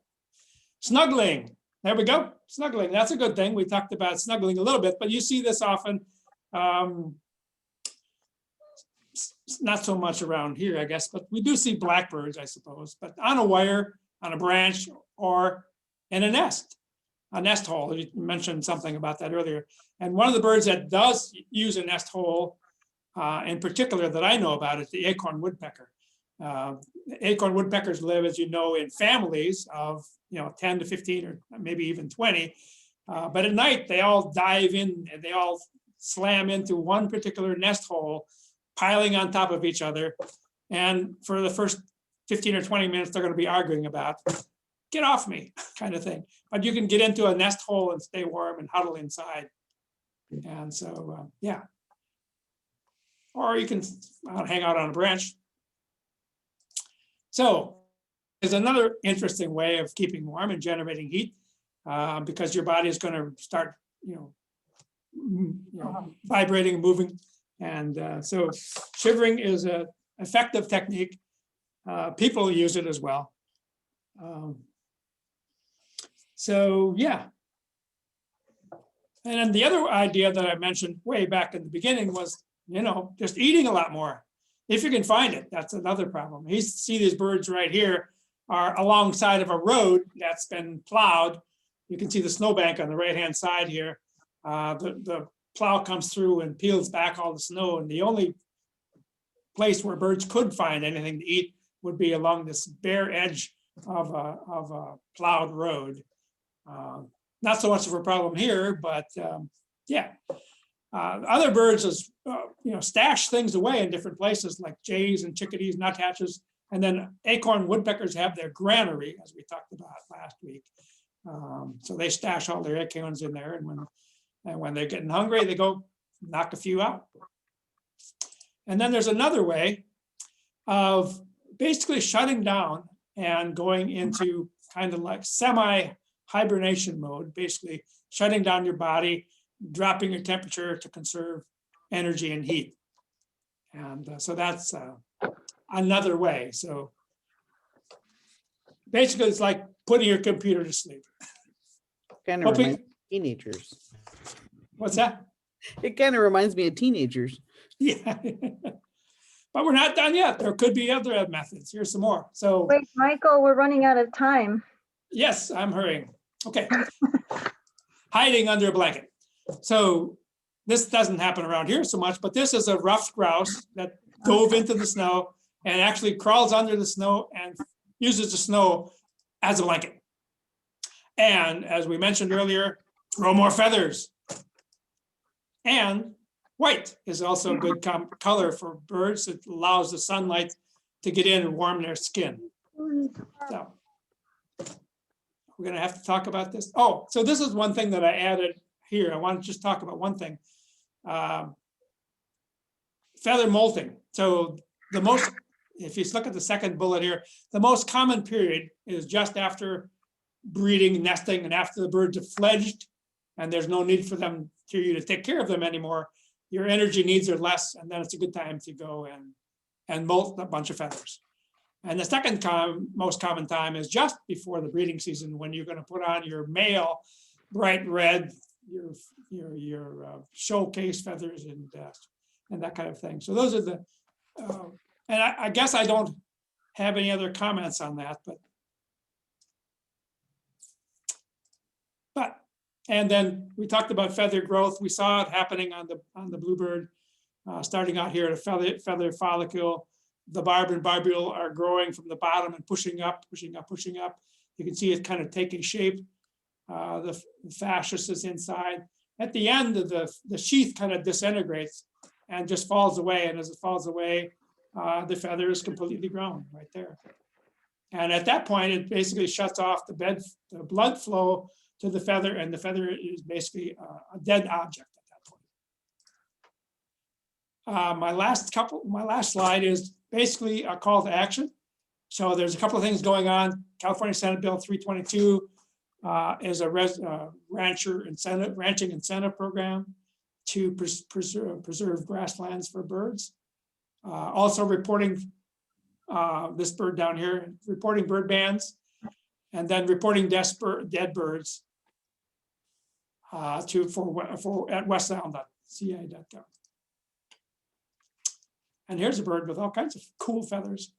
Snuggling. There we go. Snuggling. That's a good thing. We talked about snuggling a little bit, but you see this often. Not so much around here, I guess, but we do see blackbirds, I suppose, but on a wire, on a branch, or in a nest hole. You mentioned something about that earlier. And one of the birds that does use a nest hole in particular that I know about is the acorn woodpecker. Acorn woodpeckers live, as you know, in families of 10 to 15 or maybe even 20. But at night, they all dive in and they all slam into one particular nest hole, piling on top of each other. And for the first 15 or 20 minutes, they're going to be arguing about, get off me, kind of thing. But you can get into a nest hole and stay warm and huddle inside. And so, yeah. Or you can hang out on a branch. So there's another interesting way of keeping warm and generating heat, because your body is going to start, vibrating and moving. And so shivering is an effective technique. People use it as well. So yeah. And then the other idea that I mentioned way back in the beginning was, just eating a lot more. If you can find it, that's another problem. You see these birds right here are alongside of a road that's been plowed. You can see the snowbank on the right-hand side here. The plow comes through and peels back all the snow, and the only place where birds could find anything to eat would be along this bare edge of a plowed road. Not so much of a problem here, but yeah. Other birds is, stash things away in different places like jays and chickadees, nuthatches, and then acorn woodpeckers have their granary, as we talked about last week. So they stash all their acorns in there, and when they're getting hungry, they go knock a few out. And then there's another way of basically shutting down and going into kind of like semi-hibernation mode, basically shutting down your body, dropping your temperature to conserve energy and heat. And so that's another way. So basically it's like putting your computer to sleep. Kind of reminds me of teenagers. What's that? It kind of reminds me of teenagers. Yeah. But we're not done yet. There could be other methods. Here's some more. So Wait, Michael, we're running out of time. yes, I'm hurrying. Okay. Hiding under a blanket. So this doesn't happen around here so much, but this is a ruffed grouse that dove into the snow and actually crawls under the snow and uses the snow as a blanket. And as we mentioned earlier, grow more feathers. And white is also a good color for birds. It allows the sunlight to get in and warm their skin. So we're going to have to talk about this. Oh, so this is one thing that I added here. I want to just talk about one thing. Feather molting. So if you look at the second bullet here, the most common period is just after breeding, nesting, and after the birds have fledged, and there's no need for you to take care of them anymore. Your energy needs are less, and then it's a good time to go and molt a bunch of feathers. And the second most common time is just before the breeding season, when you're going to put on your male bright red, your showcase feathers and that kind of thing. So those are the, and I guess I don't have any other comments on that, but and then we talked about feather growth. We saw it happening on the bluebird, starting out here at a feather follicle. The barb and barbule are growing from the bottom and pushing up, pushing up, pushing up. You can see it kind of taking shape. The fascius is inside. At the end of the sheath kind of disintegrates, and just falls away. And as it falls away, the feather is completely grown right there. And at that point, it basically shuts off the blood flow to the feather, and the feather is basically a dead object at that point. My last slide is basically a call to action. So there's a couple of things going on. California Senate Bill 322 is a ranching incentive program to preserve grasslands for birds. Also reporting this bird down here, reporting bird bands, and then reporting dead birds at westsound.ca.gov. And here's a bird with all kinds of cool feathers.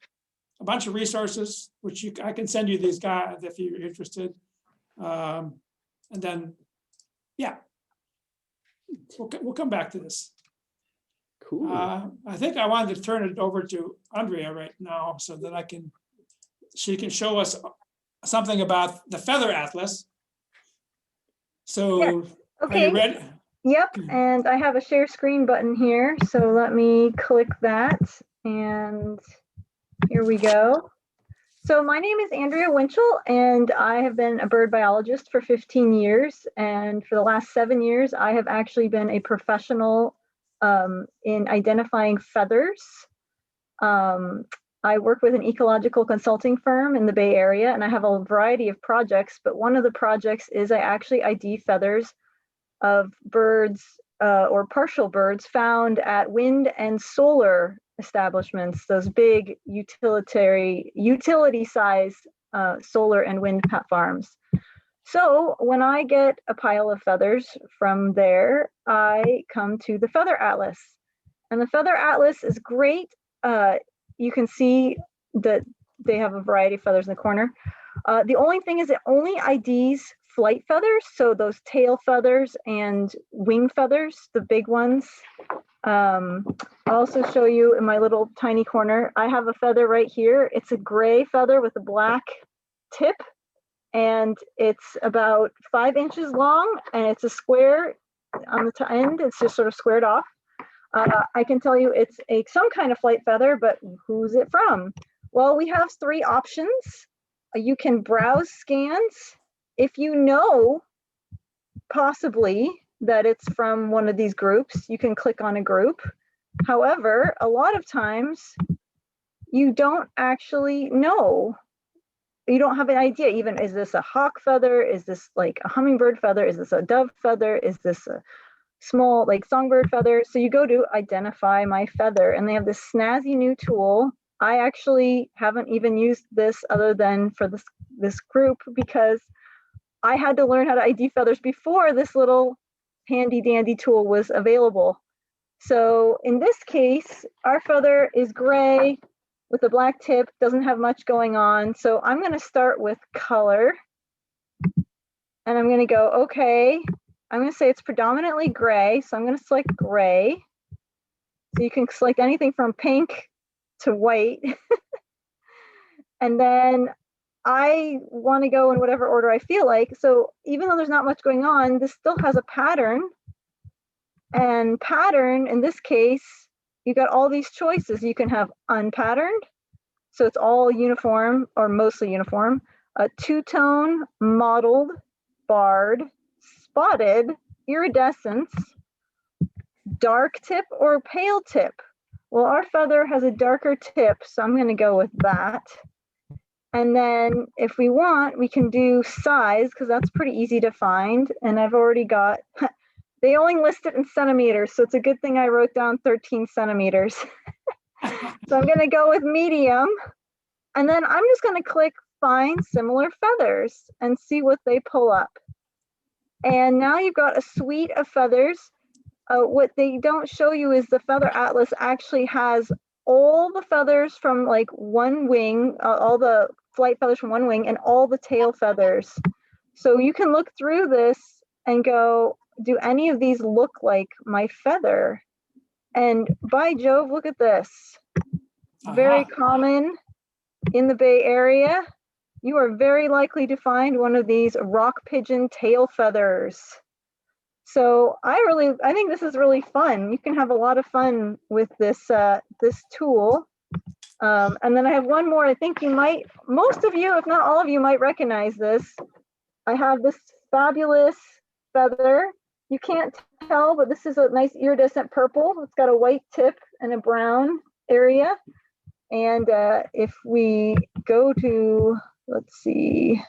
A bunch of resources, which I can send you these guys if you're interested. And then, yeah, we'll come back to this. Cool. I think I wanted to turn it over to Andrea right now so that she can show us something about the Feather Atlas. So, Yeah, okay. Are you ready? Yep, and I have a share screen button here, so let me click that, and here we go. So my name is Andrea Winchell, and I have been a bird biologist for 15 years, and for the last 7 years, I have actually been a professional in identifying feathers. I work with an ecological consulting firm in the Bay Area, and I have a variety of projects, but one of the projects is I actually ID feathers of birds or partial birds found at wind and solar establishments, those big utility size solar and wind farms. So when I get a pile of feathers from there, I come to the Feather Atlas. And the Feather Atlas is great. You can see that they have a variety of feathers in the corner. The only thing is it only IDs flight feathers, so those tail feathers and wing feathers, the big ones. I'll also show you in my little tiny corner, I have a feather right here. It's a gray feather with a black tip, and it's about 5 inches long, and it's a square on the end. It's just sort of squared off. I can tell you it's some kind of flight feather, but who's it from? Well, we have 3 options. You can browse scans. If you know possibly that it's from one of these groups, you can click on a group. However, a lot of times you don't actually know. You don't have an idea even, is this a hawk feather? Is this like a hummingbird feather? Is this a dove feather? Is this a small like songbird feather? So you go to identify my feather, and they have this snazzy new tool. I actually haven't even used this other than for this group, because I had to learn how to ID feathers before this little handy dandy tool was available. So in this case, our feather is gray with a black tip, doesn't have much going on. So I'm going to start with color, and I'm going to go, okay, I'm going to say it's predominantly gray. So I'm going to select gray. So you can select anything from pink to white. And then I want to go in whatever order I feel like. So even though there's not much going on, this still has a pattern. And pattern, in this case, you got all these choices. You can have unpatterned, so it's all uniform or mostly uniform, a two-tone, mottled, barred, spotted, iridescence, dark tip, or pale tip. Well, our feather has a darker tip, so I'm going to go with that. And then if we want, we can do size, because that's pretty easy to find. And I've already got, they only list it in centimeters, so it's a good thing I wrote down 13 centimeters. So I'm going to go with medium. And then I'm just going to click find similar feathers and see what they pull up. And now you've got a suite of feathers. What they don't show you is the Feather Atlas actually has all the feathers from like one wing, all the flight feathers from one wing, and all the tail feathers. So you can look through this and go, do any of these look like my feather? And by Jove, look at this. Very common in the Bay Area. You are very likely to find one of these rock pigeon tail feathers. So I think this is really fun. You can have a lot of fun with this this tool. And then I have one more. I think most of you, if not all of you, might recognize this. I have this fabulous feather. You can't tell, but this is a nice iridescent purple. It's got a white tip and a brown area. And if we go to, let's see,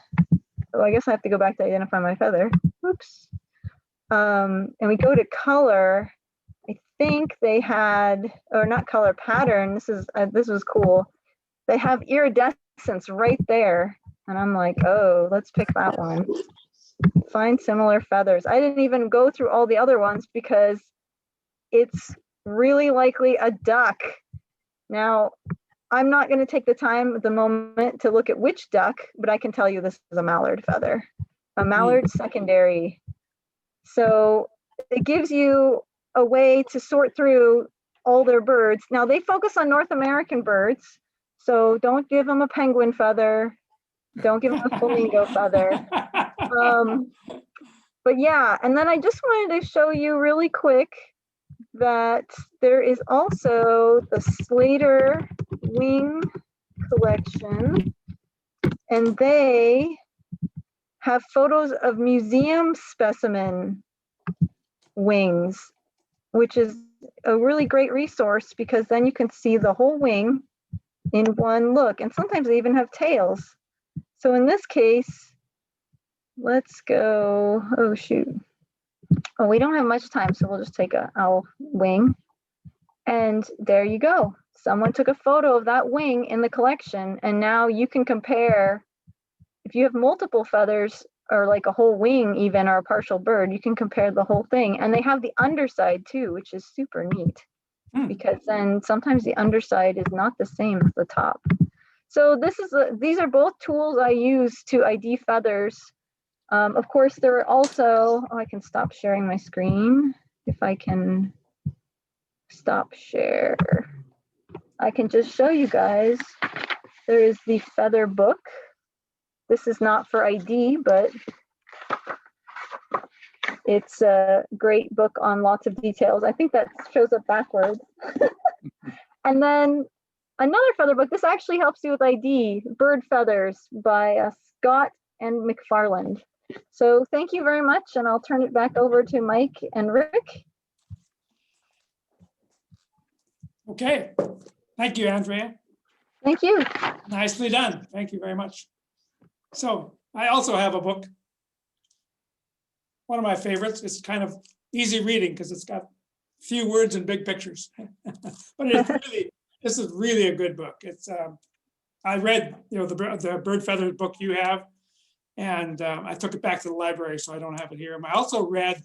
oh, I guess I have to go back to identify my feather. Oops. And we go to color. I think they had, or not color, pattern. This was cool. They have iridescence right there. And I'm like, oh, let's pick that one. Find similar feathers. I didn't even go through all the other ones because it's really likely a duck. Now, I'm not going to take the time at the moment to look at which duck, but I can tell you this is a mallard feather, a mallard secondary. So it gives you a way to sort through all their birds. Now, they focus on North American birds, so don't give them a penguin feather. Don't give them a flamingo feather. But yeah, and then I just wanted to show you really quick that there is also the Slater wing collection, and they have photos of museum specimen wings, which is a really great resource because then you can see the whole wing in one look, and sometimes they even have tails. So in this case, let's go, oh shoot. Oh, we don't have much time, so we'll just take a owl wing. And there you go. Someone took a photo of that wing in the collection, and now you can compare, if you have multiple feathers or like a whole wing even, or a partial bird, you can compare the whole thing. And they have the underside too, which is super neat because then sometimes the underside is not the same as the top. So these are both tools I use to ID feathers. Of course, there are also, I can stop sharing my screen. If I can stop share, I can just show you guys. There is the feather book. This is not for ID, but it's a great book on lots of details. I think that shows up backwards. And then another feather book. This actually helps you with ID, Bird Feathers by Scott and McFarland. So thank you very much, and I'll turn it back over to Mike and Rick. Okay, thank you, Andrea. Thank you. Nicely done. Thank you very much. So I also have a book. One of my favorites. It's kind of easy reading because it's got few words and big pictures. But this is really a good book. It's I read the bird feather book you have, and I took it back to the library, so I don't have it here. I also read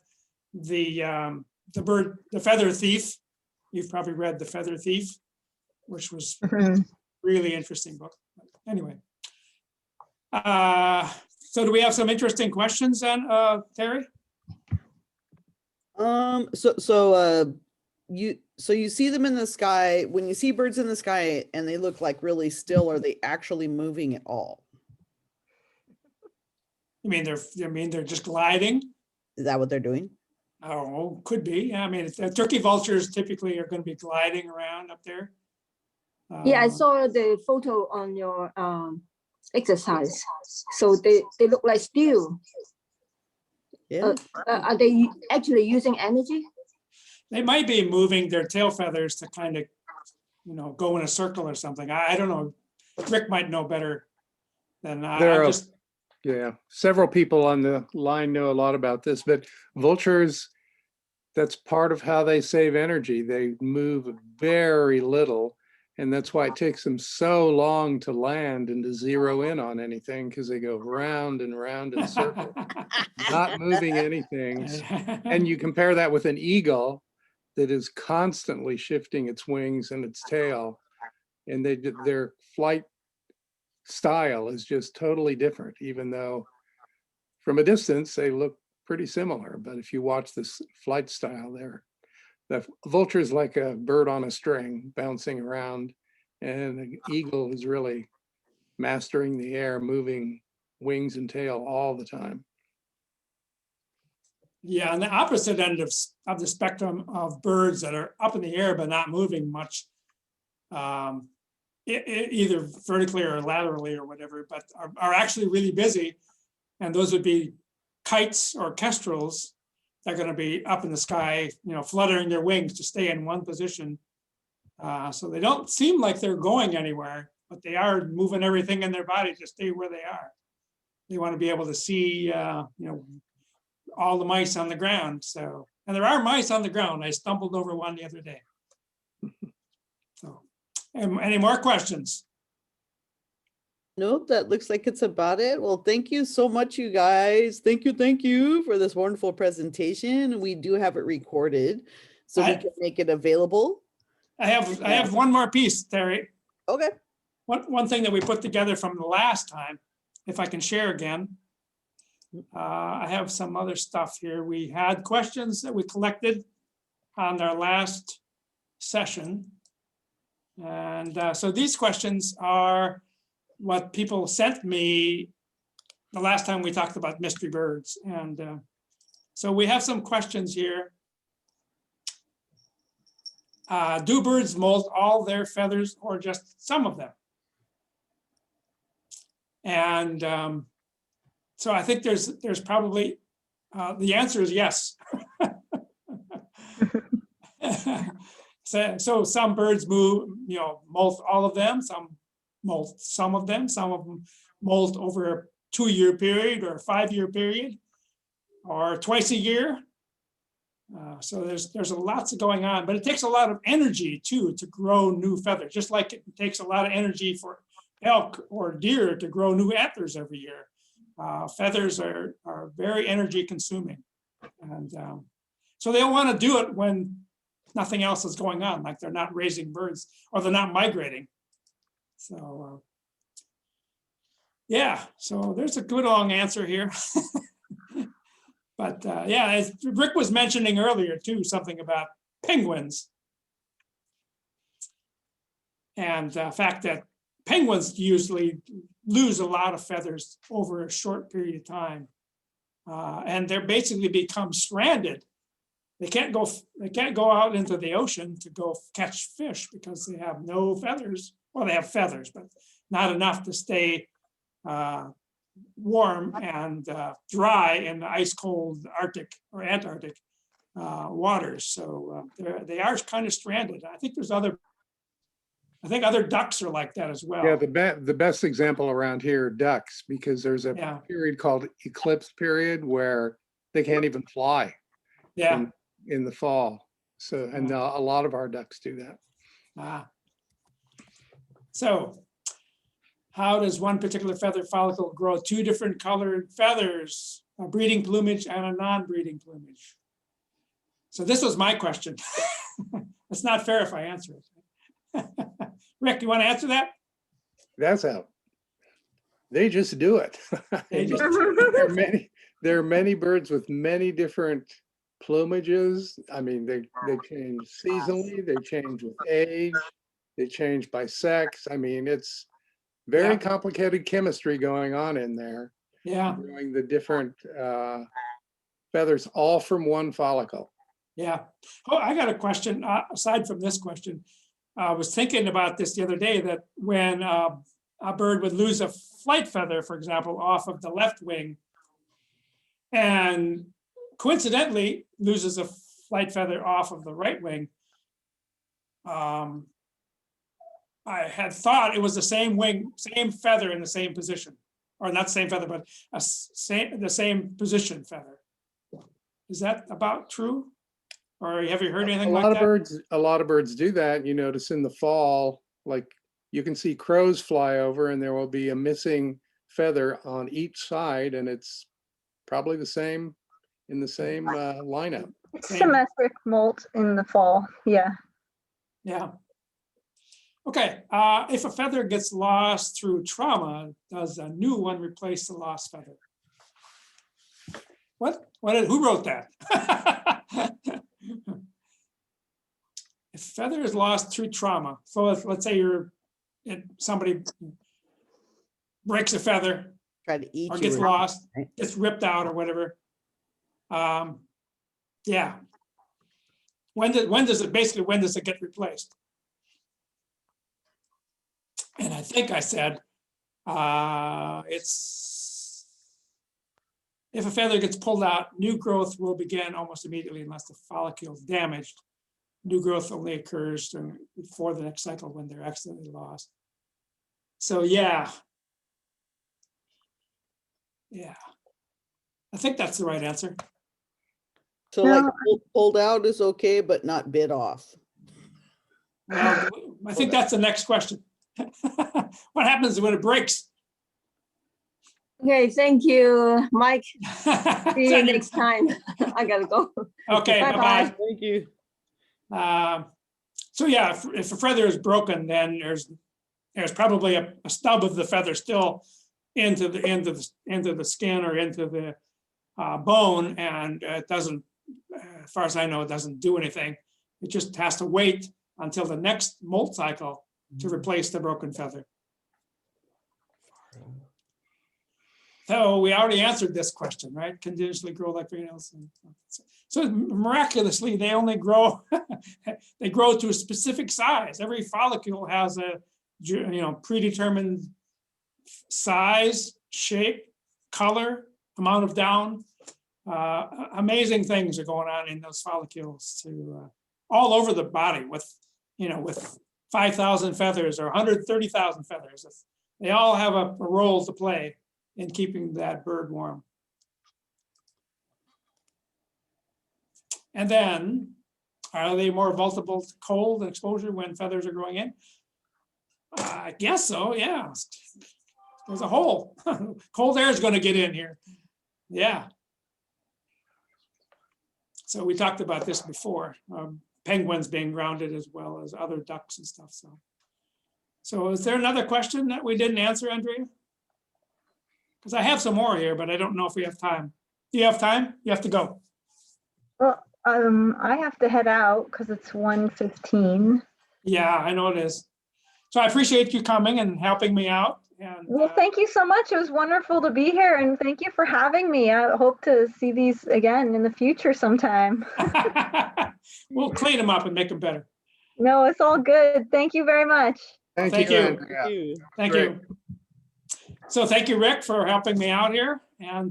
the Feather Thief. You've probably read The Feather Thief, which was really interesting book. Anyway, so do we have some interesting questions then, Terry? You see them in the sky. When you see birds in the sky and they look like really still, are they actually moving at all? You mean they're just gliding? Is that what they're doing? Oh, could be. I mean, turkey vultures typically are going to be gliding around up there. Yeah, I saw the photo on your exercise. So they look like steel. Yeah. Are they actually using energy? They might be moving their tail feathers to kind of, go in a circle or something. I don't know. Rick might know better than I. Yeah, several people on the line know a lot about this, but vultures, that's part of how they save energy. They move very little, and that's why it takes them so long to land and to zero in on anything, because they go round and round in circles, not moving anything. And you compare that with an eagle that is constantly shifting its wings and its tail, and their flight style is just totally different, even though from a distance they look pretty similar. But if you watch this flight style, the vulture is like a bird on a string bouncing around, and the eagle is really mastering the air, moving wings and tail all the time. Yeah, on the opposite end of the spectrum of birds that are up in the air but not moving much, either vertically or laterally or whatever, but are actually really busy. And those would be kites or kestrels. They're going to be up in the sky, fluttering their wings to stay in one position. So they don't seem like they're going anywhere, but they are moving everything in their body to stay where they are. They want to be able to see, all the mice on the ground. So, and there are mice on the ground. I stumbled over one the other day. So, any more questions? Nope, that looks like it's about it. Well, thank you so much, you guys. Thank you for this wonderful presentation. We do have it recorded, so we can make it available. I have one more piece, Terry. Okay. One thing that we put together from the last time, if I can share again. I have some other stuff here. We had questions that we collected on our last session. And so these questions are what people sent me the last time we talked about mystery birds. And so we have some questions here. Do birds molt all their feathers or just some of them? And so I think there's probably, the answer is yes. So some birds molt all of them, some molt some of them molt over a 2-year period or a 5-year period or twice a year. So there's lots going on, but it takes a lot of energy too to grow new feathers, just like it takes a lot of energy for elk or deer to grow new antlers every year. Feathers are very energy consuming. And so they'll want to do it when nothing else is going on, like they're not raising birds or they're not migrating. So yeah, so there's a good long answer here. But yeah, as Rick was mentioning earlier too, something about penguins. And the fact that penguins usually lose a lot of feathers over a short period of time. And they're basically become stranded. They can't go out into the ocean to go catch fish because they have no feathers. Well, they have feathers, but not enough to stay warm and dry in the ice cold Arctic or Antarctic waters. So they are kind of stranded. I think other ducks are like that as well. Yeah, the best example around here are ducks, because there's a period called eclipse period where they can't even fly. Yeah. In the fall. So, and a lot of our ducks do that. So how does one particular feather follicle grow 2 different colored feathers, a breeding plumage and a non-breeding plumage? So this was my question. It's not fair if I answer it. Rick, you want to answer that? That's out. They just do it. There are many birds with many different plumages. I mean, they change seasonally, they change with age, they change by sex. I mean, it's very complicated chemistry going on in there. Yeah. Growing the different feathers all from one follicle. Yeah. Oh, I got a question aside from this question. I was thinking about this the other day, that when a bird would lose a flight feather, for example, off of the left wing, and coincidentally loses a flight feather off of the right wing, I had thought it was the same wing, same feather in the same position, or not same feather, but the same position feather. Is that about true? Or have you heard anything like that? A lot of birds do that. You notice in the fall, like you can see crows fly over and there will be a missing feather on each side, and it's probably the same in the same lineup. It's symmetric molt in the fall. Yeah. Yeah. Okay. If a feather gets lost through trauma, does a new one replace the lost feather? Who wrote that? If feather is lost through trauma, so let's say somebody breaks a feather, Try to eat or you gets or lost, something, right? gets ripped out or whatever. Yeah. When does it get replaced? And I think I said, it's, if a feather gets pulled out, new growth will begin almost immediately unless the follicle is damaged. New growth only occurs before the next cycle when they're accidentally lost. So yeah. Yeah. I think that's the right answer. So like pulled out is okay, but not bit off. Well, I think that's the next question. What happens when it breaks? Okay, thank you, Mike. Is See you that your- next time. I gotta go. Okay, Bye-bye. bye-bye. Thank you. So yeah, if a feather is broken, then there's probably a stub of the feather still into the skin or into the bone, and it doesn't, as far as I know, it doesn't do anything. It just has to wait until the next molt cycle to replace the broken feather. So we already answered this question, right? Continuously grow like fingernails. So miraculously, they only grow, they grow to a specific size. Every follicle has a predetermined size, shape, color, amount of down. Amazing things are going on in those follicles to all over the body with 5,000 feathers or 130,000 feathers. They all have a role to play in keeping that bird warm. And then, are they more vulnerable to cold and exposure when feathers are growing in? I guess so, yeah. There's a hole. Cold air is going to get in here. Yeah. So we talked about this before. Penguins being grounded as well as other ducks and stuff. So is there another question that we didn't answer, Andrea? Because I have some more here, but I don't know if we have time. Do you have time? You have to go. Well, I have to head out because it's 1:15. Yeah, I know it is. So I appreciate you coming and helping me out. And, Well, thank you so much. It was wonderful to be here, and thank you for having me. I hope to see these again in the future sometime. we'll clean them up and make them better. No, it's all good. Thank you very much. Thank you. Andrea. Thank you. Thank Great. you. So thank you, Rick, for helping me out here. And